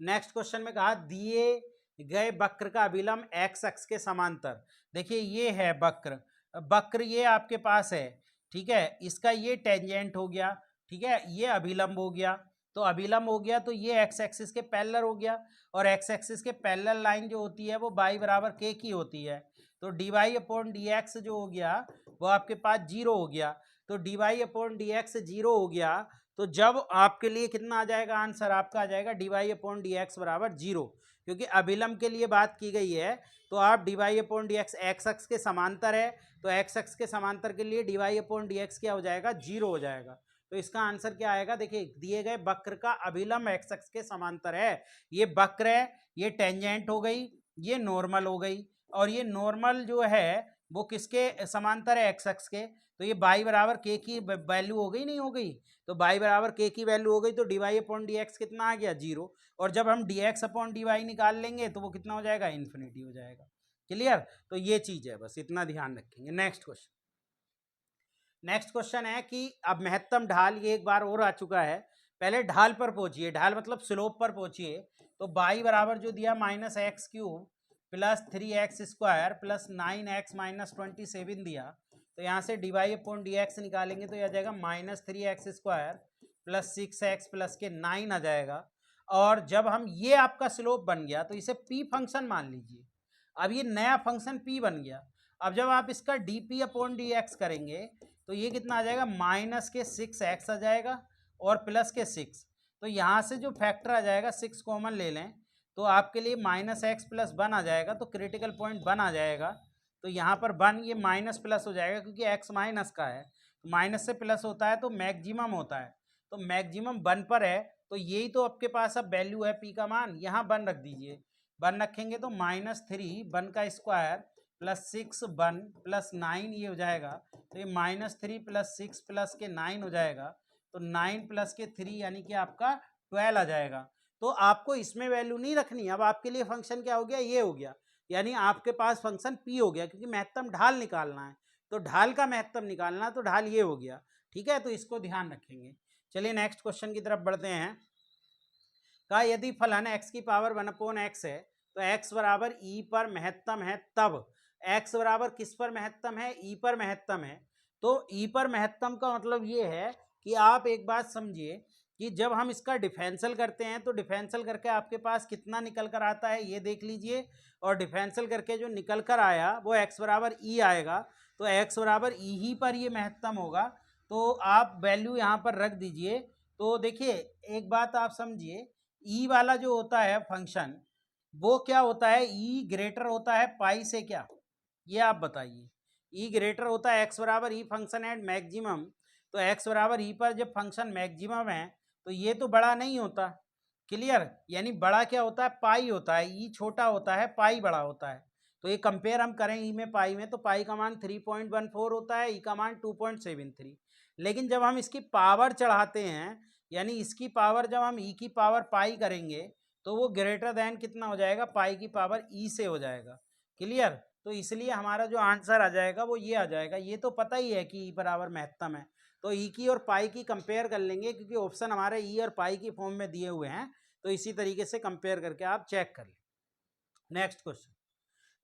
नेक्स्ट क्वेश्चन में कहा दिए गए वक्र का अभिलंब एक्स अक्ष के समांतर, देखिए ये है वक्र, वक्र ये आपके पास है, ठीक है, इसका ये टेंजेंट हो गया, ठीक है, ये अभिलंब हो गया, तो अभिलंब हो गया तो ये एक्स एक्सिस के पैरेलल हो गया, और एक्स एक्सिस के पैरेलल लाइन जो होती है वो बाई बराबर के की होती है, तो d y upon d x जो हो गया वो आपके पास 0 हो गया, तो d y upon d x 0 हो गया, तो जब आपके लिए कितना आ जाएगा आंसर आपका आ जाएगा d y upon d x बराबर 0, क्योंकि अभिलंब के लिए बात की गई है, तो आप d y upon d x x अक्ष के समांतर है, तो एक्स अक्ष के समांतर के लिए d y upon d x क्या हो जाएगा 0 हो जाएगा, तो इसका आंसर क्या आएगा, देखिए दिए गए वक्र का अभिलंब एक्स अक्ष के समांतर है, ये वक्र है, ये टेंजेंट हो गई, ये नॉर्मल हो गई, और ये नॉर्मल जो है वो किसके समांतर है एक्स अक्ष के, तो ये बाई बराबर के की वैल्यू हो गई नहीं हो गई, तो बाई बराबर के की वैल्यू हो गई, तो d y upon d x कितना आ गया 0, और जब हम d x upon d y निकाल लेंगे तो वो कितना हो जाएगा इन्फिनिटी हो जाएगा। क्लियर, तो ये चीज है, बस इतना ध्यान रखेंगे। नेक्स्ट क्वेश्चन, नेक्स्ट क्वेश्चन है कि अब महत्तम ढाल, ये एक बार और आ चुका है, पहले ढाल पर पहुंचिए, ढाल मतलब स्लोप पर पहुंचिए, तो बाई बराबर जो दिया -x³ plus 3x square plus 9x minus 27 दिया, तो यहाँ से d y upon d x निकालेंगे तो यह आ जाएगा -3x square plus 6x plus के 9 आ जाएगा, और जब हम ये आपका स्लोप बन गया तो इसे p फंक्शन मान लीजिए, अब ये नया फंक्शन p बन गया, अब जब आप इसका D P upon d x करेंगे तो ये कितना आ जाएगा -6x आ जाएगा और प्लस के 6, तो यहाँ से जो फैक्टर आ जाएगा 6 कॉमन ले लें तो आपके लिए -x प्लस 1 आ जाएगा, तो क्रिटिकल पॉइंट 1 आ जाएगा, तो यहाँ पर 1 ये माइनस प्लस हो जाएगा क्योंकि x माइनस का है, तो माइनस से प्लस होता है तो मैक्सिमम होता है, तो मैक्सिमम 1 पर है, तो यही तो आपके पास अब वैल्यू है p का मान, यहाँ 1 रख दीजिए, 1 रखेंगे तो -3 1 का स्क्वायर प्लस 6 1 प्लस 9 ये हो जाएगा, तो ये -3 प्लस 6 प्लस के 9 हो जाएगा, तो 9 प्लस के 3 यानी कि आपका 12 आ जाएगा, तो आपको इसमें वैल्यू नहीं रखनी, अब आपके लिए फंक्शन क्या हो गया ये हो गया, यानी आपके पास फंक्शन p हो गया, क्योंकि महत्तम ढाल निकालना है, तो ढाल का महत्तम निकालना, तो ढाल ये हो गया, ठीक है, तो इसको ध्यान रखेंगे। चलिए नेक्स्ट क्वेश्चन की तरफ बढ़ते हैं। कहा यदि फलन x की पावर 1/x है तो x बराबर e पर महत्तम है, तब x बराबर किस पर महत्तम है, e पर महत्तम है, तो e पर महत्तम का मतलब ये है कि आप एक बात समझिए कि जब हम इसका डिफरेंशियल करते हैं तो डिफरेंशियल करके आपके पास कितना निकल कर आता है ये देख लीजिए, और डिफरेंशियल करके जो निकल कर आया वो x बराबर e आएगा, तो x बराबर e ही पर ये महत्तम होगा, तो आप वैल्यू यहाँ पर रख दीजिए। तो देखिए एक बात आप समझिए, ई वाला जो होता है फंक्शन वो क्या होता है, ई ग्रेटर होता है पाई से, क्या ये आप बताइए, ई ग्रेटर होता है एक्स बराबर ई फंक्शन एट मैक्सिमम, तो एक्स बराबर ई पर जब फंक्शन मैक्सिमम है तो ये तो बड़ा नहीं होता, क्लियर, यानी बड़ा क्या होता है पाई होता है, ई छोटा होता है पाई बड़ा होता है, तो ये कंपेयर हम करें ई में पाई में, तो पाई का मान 3.14 होता है, ई का मान 2.73, लेकिन जब हम इसकी पावर चढ़ाते हैं, यानी इसकी पावर जब हम ई की पावर पाई करेंगे तो वो ग्रेटर देन कितना हो जाएगा, पाई की पावर ई से हो जाएगा, क्लियर, तो इसलिए हमारा जो आंसर आ जाएगा वो ये आ जाएगा, ये तो पता ही है कि ई बराबर महत्तम है, तो ई की और पाई की कंपेयर कर लेंगे, क्योंकि ऑप्शन हमारे ई और पाई की फॉर्म में दिए हुए हैं, तो इसी तरीके से कंपेयर करके आप चेक कर लें। नेक्स्ट क्वेश्चन,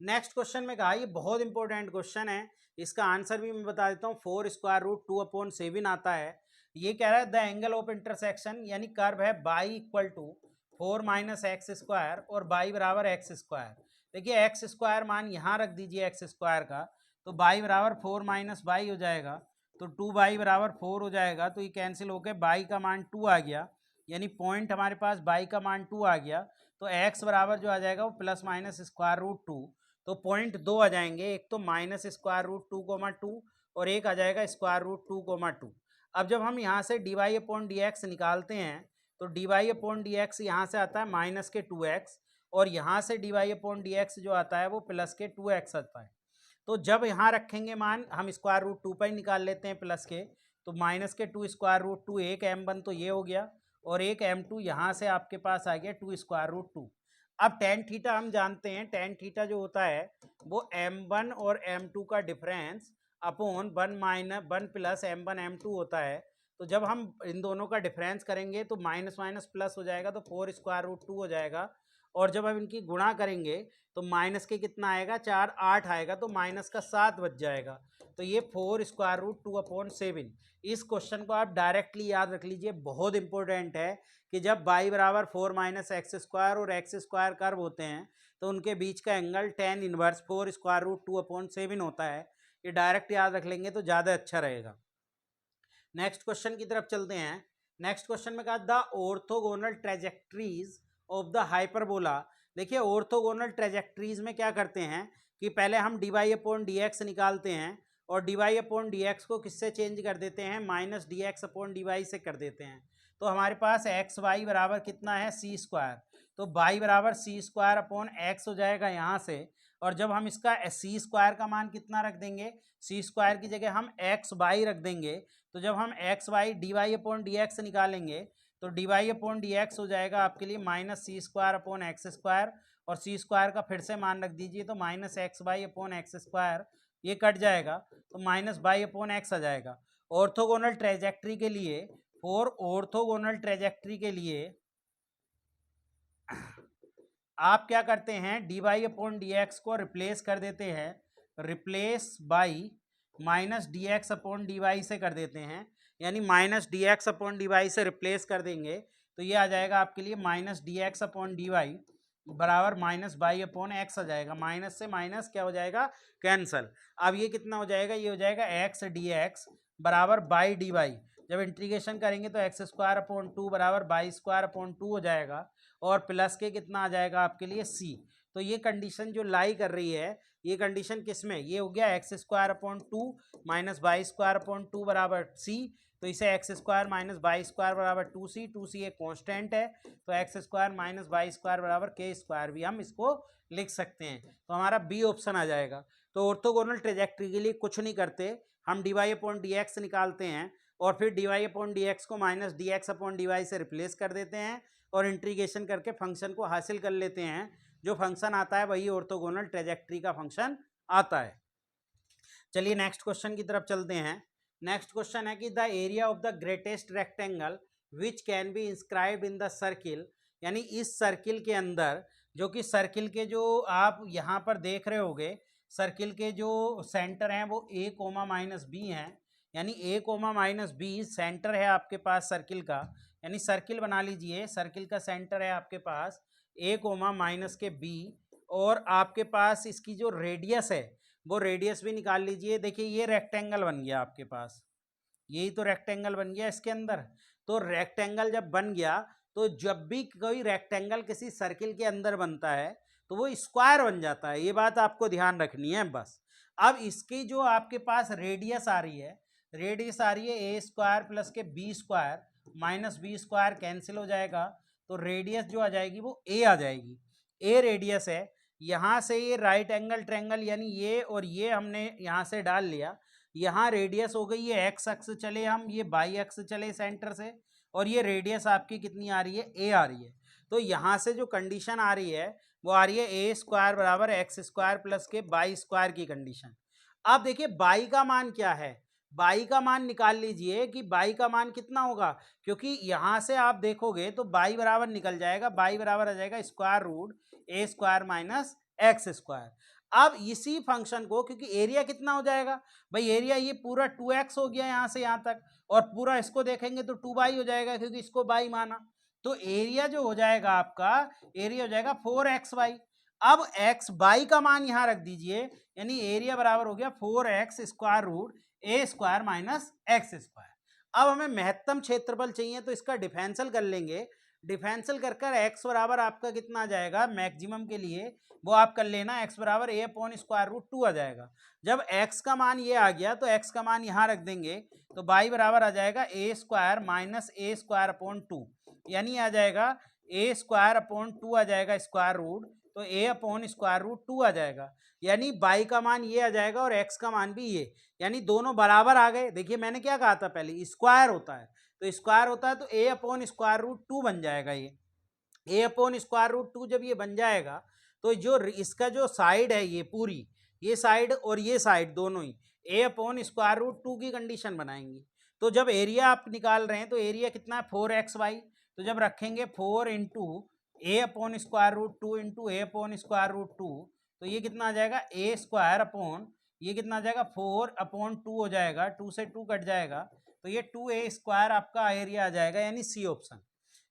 नेक्स्ट क्वेश्चन में कहा, ये बहुत इंपॉर्टेंट क्वेश्चन है, इसका आंसर भी मैं बता देता हूँ, 4√2/7 आता है, ये कह रहा है द एंगल ऑफ इंटरसेक्शन, यानी कर्व है y equal to 4 - x square और बाई बराबर एक्स स्क्वायर, देखिए एक्स स्क्वायर मान यहाँ रख दीजिए एक्स स्क्वायर का, तो बाई बराबर 4 - बाई हो जाएगा, तो 2 बराबर 4 हो जाएगा, तो ये कैंसिल होकर बाई का मान 2 आ गया, यानी पॉइंट हमारे पास बाई का मान 2 आ गया। तो x बराबर जो आ जाएगा वो प्लस माइनस स्क्वायर रूट 2। तो पॉइंट दो आ जाएंगे, एक तो माइनस स्क्वायर रूट 2,2 और एक आ जाएगा स्क्वायर रूट 2,2। अब जब हम यहाँ से d y upon d x निकालते हैं तो d y upon d x यहाँ से आता है माइनस के 2x और यहाँ से d y upon d x जो आता है वो प्लस के 2x आता है। तो जब यहाँ रखेंगे मान, हम स्क्वायर रूट 2 पर ही निकाल लेते हैं प्लस के, तो माइनस के 2 स्क्वायर रूट 2, एक m1 तो ये हो गया और एक m2 यहाँ से आपके पास आ गया 2 स्क्वायर रूट 2। अब टेन थीटा हम जानते हैं, टेन थीटा जो होता है वो m1 और m2 का difference upon 1 plus m1 m2 होता है। तो जब हम इन दोनों का डिफरेंस करेंगे तो माइनस माइनस प्लस हो जाएगा, तो 4 स्क्वायर रूट 2 हो जाएगा। और जब हम इनकी गुणा करेंगे तो माइनस के कितना आएगा, 4 8 आएगा, तो माइनस का 7 बच जाएगा। तो ये 4 स्क्वायर रूट 2/7। इस क्वेश्चन को आप डायरेक्टली याद रख लीजिए, बहुत इंपॉर्टेंट है कि जब y बराबर 4 माइनस एक्स स्क्वायर और एक्स स्क्वायर कर्व होते हैं तो उनके बीच का angle tan inverse 4 square root 2/7 होता है। ये डायरेक्ट याद रख लेंगे तो ज़्यादा अच्छा रहेगा। नेक्स्ट क्वेश्चन की तरफ चलते हैं। नेक्स्ट क्वेश्चन में कहा the orthogonal trajectories of the hyperbola. देखिए ऑर्थोगोनल ट्रेजेक्ट्रीज में क्या करते हैं कि पहले हम d y upon d x निकालते हैं और d y upon d x को किससे चेंज कर देते हैं, minus d x upon d y से कर देते हैं। तो हमारे पास एक्स वाई बराबर कितना है, सी स्क्वायर। तो वाई बराबर सी स्क्वायर अपॉन एक्स हो जाएगा यहाँ से। और जब हम इसका सी स्क्वायर का मान कितना रख देंगे, सी स्क्वायर की जगह हम एक्स वाई रख देंगे। तो जब हम x y d y upon d x निकालेंगे तो d y upon d x हो जाएगा आपके लिए minus c square upon x square, और सी स्क्वायर का फिर से मान रख दीजिए तो minus x y upon x square, ये कट जाएगा तो माइनस बाई अपॉन एक्स आ जाएगा। ऑर्थोगोनल ट्रेजेक्ट्री के लिए, फॉर ऑर्थोगोनल ट्रेजेक्ट्री के लिए आप क्या करते हैं, d y upon d x को रिप्लेस कर देते हैं, replace by minus d x upon d y से कर देते हैं, यानी minus d x upon d y से रिप्लेस कर देंगे तो ये आ जाएगा आपके लिए minus d x upon d y बराबर माइनस बाई अपॉन एक्स आ जाएगा। माइनस से माइनस क्या हो जाएगा, कैंसल। अब ये कितना हो जाएगा, ये हो जाएगा एक्स डी एक्स बराबर बाई डी वाई। जब इंटीग्रेशन करेंगे तो एक्स स्क्वायर अपॉन 2 बराबर बाई स्क्वायर अपॉन 2 हो जाएगा और प्लस के कितना आ जाएगा आपके लिए सी। तो ये कंडीशन जो लाई कर रही है, ये कंडीशन किस में, ये हो गया x square upon 2 minus by square upon 2 बराबर सी। तो इसे x square minus by square बराबर 2c, 2c एक कॉन्स्टेंट है तो x square minus by square बराबर के स्क्वायर भी हम इसको लिख सकते हैं। तो हमारा बी ऑप्शन आ जाएगा। तो ऑर्थोगोनल ट्रेजेक्ट्री के लिए कुछ नहीं करते, हम d y upon d x निकालते हैं और फिर d y upon d x को minus d x upon d y से रिप्लेस कर देते हैं और इंटीग्रेशन करके फंक्शन को हासिल कर लेते हैं। जो फंक्शन आता है वही ऑर्थोगोनल ट्रेजेक्ट्री का फंक्शन आता है। चलिए नेक्स्ट क्वेश्चन की तरफ चलते हैं। नेक्स्ट क्वेश्चन है कि the area of the greatest rectangle which can be inscribed in the circle, यानी इस सर्किल के अंदर, जो कि सर्किल के जो आप यहाँ पर देख रहे होगे, सर्किल के जो सेंटर हैं वो a कोमा माइनस बी हैं, यानी a comma minus b centre है आपके पास सर्किल का। यानी सर्किल बना लीजिए, सर्किल का सेंटर है आपके पास a कोमा माइनस के b, और आपके पास इसकी जो रेडियस है वो रेडियस भी निकाल लीजिए। देखिए ये रेक्टेंगल बन गया आपके पास, यही तो रेक्टेंगल बन गया इसके अंदर। तो रेक्टेंगल जब बन गया तो जब भी कोई रेक्टेंगल किसी सर्किल के अंदर बनता है तो वो स्क्वायर बन जाता है, ये बात आपको ध्यान रखनी है बस। अब इसकी जो आपके पास रेडियस आ रही है, रेडियस आ रही है ए स्क्वायर प्लस के b square minus b square cancel हो जाएगा, तो रेडियस जो आ जाएगी वो ए आ जाएगी। ए रेडियस है, यहाँ से ये राइट एंगल ट्रायंगल यानी ये और ये हमने यहाँ से डाल लिया, यहाँ रेडियस हो गई है एक्स अक्स चले हम, ये बाई अक्स चले सेंटर से, और ये रेडियस आपकी कितनी आ रही है, ए आ रही है। तो यहाँ से जो कंडीशन आ रही है वो आ रही है ए स्क्वायर बराबर एक्स स्क्वायर प्लस के बाई स्क्वायर की कंडीशन। अब देखिए बाई का मान क्या है, बाई का मान निकाल लीजिए कि बाई का मान कितना होगा, क्योंकि यहाँ से आप देखोगे तो बाई बराबर निकल जाएगा, बाई बराबर आ जाएगा स्क्वायर रूट ए स्क्वायर माइनस एक्स स्क्वायर। अब इसी फंक्शन को, क्योंकि एरिया कितना हो जाएगा भाई, एरिया ये पूरा 2x हो गया यहाँ से यहाँ तक, और पूरा इसको देखेंगे तो 2y हो जाएगा क्योंकि इसको बाई माना। तो एरिया जो हो जाएगा आपका, एरिया हो जाएगा 4xy। अब x बाई का मान यहाँ रख दीजिए, यानी एरिया बराबर हो गया 4x स्क्वायर रूट ए स्क्वायर माइनस एक्स स्क्वायर। अब हमें महत्तम क्षेत्रफल चाहिए तो इसका डिफरेंशियल कर लेंगे। डिफरेंशियल कर कर एक्स बराबर आपका कितना आ जाएगा मैक्सिमम के लिए, वो आप कर लेना, एक्स बराबर ए अपॉन स्क्वायर रूट 2 आ जाएगा। जब एक्स का मान ये आ गया तो एक्स का मान यहाँ रख देंगे, तो बाई बराबर आ जाएगा a square minus a square upon 2, यानी आ जाएगा ए स्क्वायर अपॉन 2 आ जाएगा स्क्वायर रूट, तो ए अपॉन स्क्वायर रूट 2 आ जाएगा, यानी बाई का मान ये आ जाएगा और एक्स का मान भी ये, यानी दोनों बराबर आ गए। देखिए मैंने क्या कहा था पहले, स्क्वायर होता है, तो स्क्वायर होता है तो ए अपॉन स्क्वायर रूट 2 बन जाएगा। ये ए अपॉन स्क्वायर रूट 2 जब ये बन जाएगा तो जो इसका जो साइड है ये पूरी, ये साइड और ये साइड दोनों ही ए अपॉन स्क्वायर रूट 2 की कंडीशन बनाएंगी। तो जब एरिया आप निकाल रहे हैं तो एरिया कितना है 4xy, तो जब रखेंगे 4 इंटू ए अपॉन स्क्वायर रूट 2 इंटू ए अपॉन स्क्वायर रूट 2, तो ये कितना आ जाएगा ए स्क्वायर अपॉन, ये कितना आ जाएगा 4 अपॉन 2 हो जाएगा, 2 से 2 कट जाएगा, तो ये 2a स्क्वायर आपका एरिया आ जाएगा, यानी सी ऑप्शन।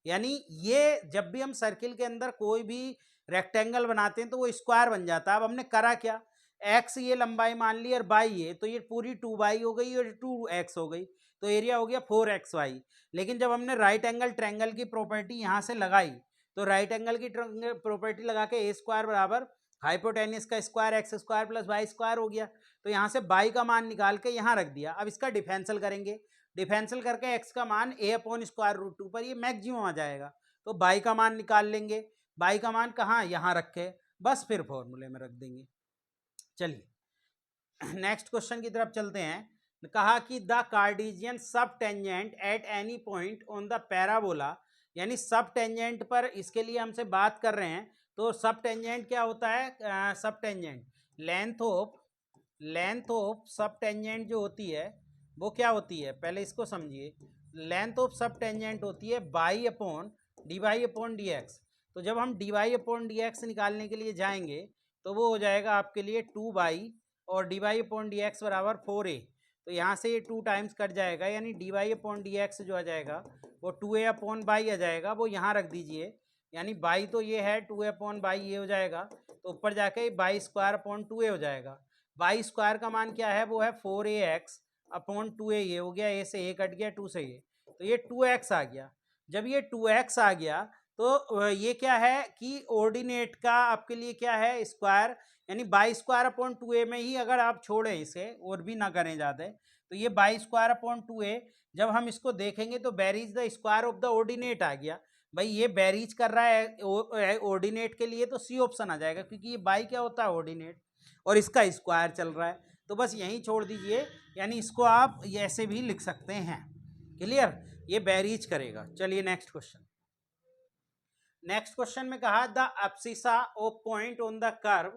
यानी ये जब भी हम सर्किल के अंदर कोई भी रेक्टेंगल बनाते हैं तो वो स्क्वायर बन जाता है। अब हमने करा क्या, एक्स ये लंबाई मान ली और बाई ये, तो ये पूरी 2y हो गई और 2x हो गई, तो एरिया हो गया 4xy। लेकिन जब हमने राइट एंगल ट्रायंगल की प्रॉपर्टी यहाँ से लगाई, तो राइट एंगल की प्रॉपर्टी लगा के ए स्क्वायर बराबर हाइपोटेन्यूस का square x square plus y square हो गया, तो यहाँ से बाई का मान निकाल के यहाँ रख दिया। अब इसका डिफरेंशियल करेंगे, डिफरेंशियल करके एक्स का मान ए अपॉन स्क्वायर रूट 2 पर ये मैक्सिमम आ जाएगा, तो बाई का मान निकाल लेंगे। बाई का मान कहाँ, यहाँ रखे, बस फिर फॉर्मूले में रख देंगे। चलिए नेक्स्ट क्वेश्चन की तरफ चलते हैं। कहा कि द कार्टेशियन सब tangent at any point on the parabola, यानी सब टेंजेंट पर इसके लिए हमसे बात कर रहे हैं। तो सब टेंजेंट क्या होता है, सब टेंजेंट लेंथ ऑफ सब टेंजेंट जो होती है वो क्या होती है, पहले इसको समझिए। लेंथ ऑफ सब टेंजेंट होती है y upon d y upon d x. तो जब हम d y upon d x निकालने के लिए जाएंगे तो वो हो जाएगा आपके लिए 2 बाई और d y upon d x बराबर 4a, तो यहाँ से ये 2 टाइम्स कट जाएगा, यानी d y upon d x जो आ जाएगा वो 2a अपॉन बाई आ जाएगा, वो यहाँ रख दीजिए, यानी बाई तो ये है 2a अपॉन बाई ये हो जाएगा, तो ऊपर जाके बाई स्क्वायर अपॉन 2a हो जाएगा। बाई स्क्वायर का मान क्या है, वो है 4ax अपॉन 2a, ये हो गया, a से a कट गया, 2 से ये, तो ये 2x आ गया। जब ये 2x आ गया तो ये क्या है कि ऑर्डिनेट का आपके लिए क्या है स्क्वायर, यानी बाई स्क्वायर अपॉन 2a में ही अगर आप छोड़ें इसे और भी ना करें ज़्यादा, तो ये बाई स्क्वायर अपॉन 2a, जब हम इसको देखेंगे तो varies the square of the ordinate आ गया। भाई ये बेरीज कर रहा है ऑर्डिनेट के लिए, तो सी ऑप्शन आ जाएगा, क्योंकि ये बाई क्या होता है ऑर्डिनेट और इसका स्क्वायर चल रहा है, तो बस यहीं छोड़ दीजिए, यानी इसको आप ऐसे भी लिख सकते हैं। क्लियर, ये बेरीज करेगा। चलिए नेक्स्ट क्वेश्चन। नेक्स्ट क्वेश्चन में कहा the abscissa of point on the curve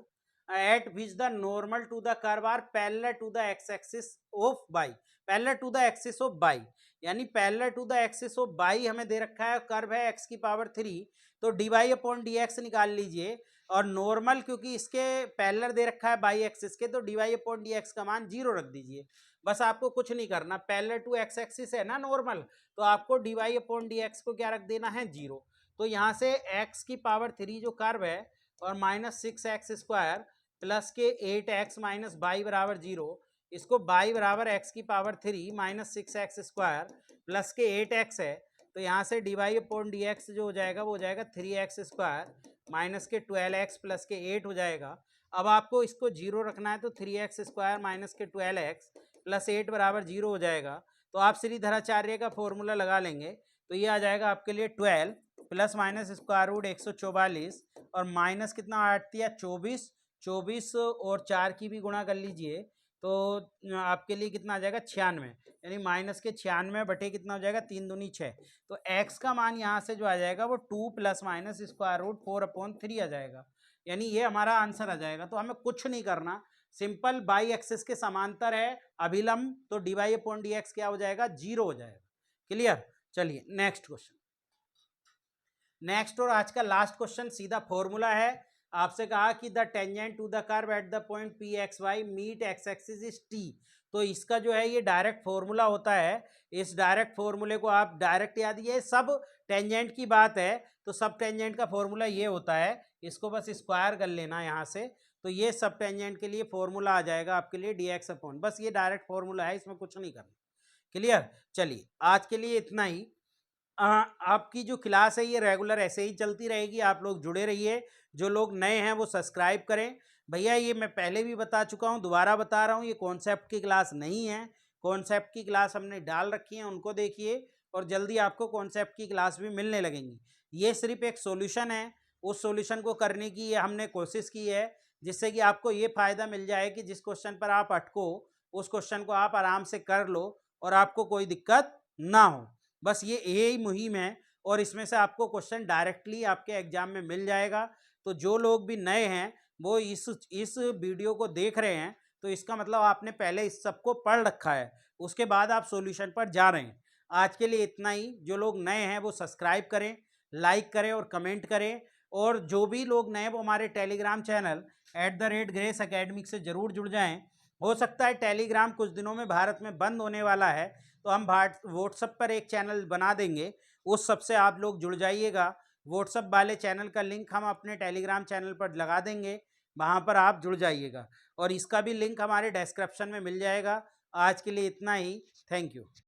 at which the normal to the curve are parallel to the x axis of y, parallel to the axis of y, यानी parallel to the axis of y हमें दे रखा है, curve है x की power 3, तो d y upon d x निकाल लीजिए, और नॉर्मल क्योंकि इसके पैरेलल दे रखा है बाई एक्सिस के, तो d y upon d x का मान 0 रख दीजिए। बस आपको कुछ नहीं करना, पैरेलल टू एक्स एक्सिस है ना नॉर्मल, तो आपको d y upon d x को क्या रख देना है 0। तो यहाँ से x की पावर 3 जो कर्व है और माइनस 6x स्क्वायर प्लस के 8x माइनस बाई बराबर 0, इसको बाई बराबर x की power 3 minus 6x square plus के 8x है, तो यहाँ से d y upon d x जो हो जाएगा वो हो जाएगा 3x स्क्वायर माइनस के 12x प्लस के 8 हो जाएगा। अब आपको इसको 0 रखना है, तो 3x स्क्वायर माइनस के 12x प्लस 8 बराबर 0 हो जाएगा, तो आप श्रीधराचार्य का फॉर्मूला लगा लेंगे, तो ये आ जाएगा आपके लिए 12 प्लस माइनस स्क्वायर रूट 144 और माइनस कितना आती है 24, 24 और 4 की भी गुणा कर लीजिए, तो आपके लिए कितना आ जाएगा 96, यानी माइनस के 96 बटे कितना हो जाएगा 3 दूनी 6, तो x का मान यहाँ से जो आ जाएगा वो 2 प्लस माइनस स्क्वायर रूट 4/3 आ जाएगा, यानी ये हमारा आंसर आ जाएगा। तो हमें कुछ नहीं करना, सिंपल बाई एक्सिस के समांतर है अभिलंब, तो d y upon d x क्या हो जाएगा 0 हो जाएगा। क्लियर, चलिए नेक्स्ट क्वेश्चन। नेक्स्ट और आज का लास्ट क्वेश्चन सीधा फॉर्मूला है। आपसे कहा कि the tangent to the curve at the point p x y meet x axis is t, तो इसका जो है ये डायरेक्ट फॉर्मूला होता है। इस डायरेक्ट फॉर्मूले को आप डायरेक्ट याद, ये सब टेंजेंट की बात है, तो सब टेंजेंट का फॉर्मूला ये होता है, इसको बस स्क्वायर कर लेना यहाँ से, तो ये सब टेंजेंट के लिए फॉर्मूला आ जाएगा आपके लिए dx अपॉन, बस ये डायरेक्ट फॉर्मूला है, इसमें कुछ नहीं करना। क्लियर? चलिए आज के लिए इतना ही। आपकी जो क्लास है ये रेगुलर ऐसे ही चलती रहेगी, आप लोग जुड़े रहिए। जो लोग नए हैं वो सब्सक्राइब करें। भैया ये मैं पहले भी बता चुका हूँ, दोबारा बता रहा हूँ, ये कॉन्सेप्ट की क्लास नहीं है। कॉन्सेप्ट की क्लास हमने डाल रखी है, उनको देखिए और जल्दी आपको कॉन्सेप्ट की क्लास भी मिलने लगेंगी। ये सिर्फ एक सॉल्यूशन है, उस सॉल्यूशन को करने की ये हमने कोशिश की है, जिससे कि आपको ये फ़ायदा मिल जाए कि जिस क्वेश्चन पर आप अटको उस क्वेश्चन को आप आराम से कर लो और आपको कोई दिक्कत ना हो। बस ये यही मुहिम है और इसमें से आपको क्वेश्चन डायरेक्टली आपके एग्जाम में मिल जाएगा। तो जो लोग भी नए हैं वो इस वीडियो को देख रहे हैं तो इसका मतलब आपने पहले इस सबको पढ़ रखा है, उसके बाद आप सॉल्यूशन पर जा रहे हैं। आज के लिए इतना ही। जो लोग नए हैं वो सब्सक्राइब करें, लाइक करें और कमेंट करें। और जो भी लोग नए वो हमारे टेलीग्राम चैनल @ग्रेस एकेडमिक से ज़रूर जुड़ जाएं। हो सकता है टेलीग्राम कुछ दिनों में भारत में बंद होने वाला है, तो हम व्हाट्सएप पर एक चैनल बना देंगे, उस सबसे आप लोग जुड़ जाइएगा। व्हाट्सएप वाले चैनल का लिंक हम अपने टेलीग्राम चैनल पर लगा देंगे, वहाँ पर आप जुड़ जाइएगा और इसका भी लिंक हमारे डिस्क्रिप्शन में मिल जाएगा। आज के लिए इतना ही। Thank you.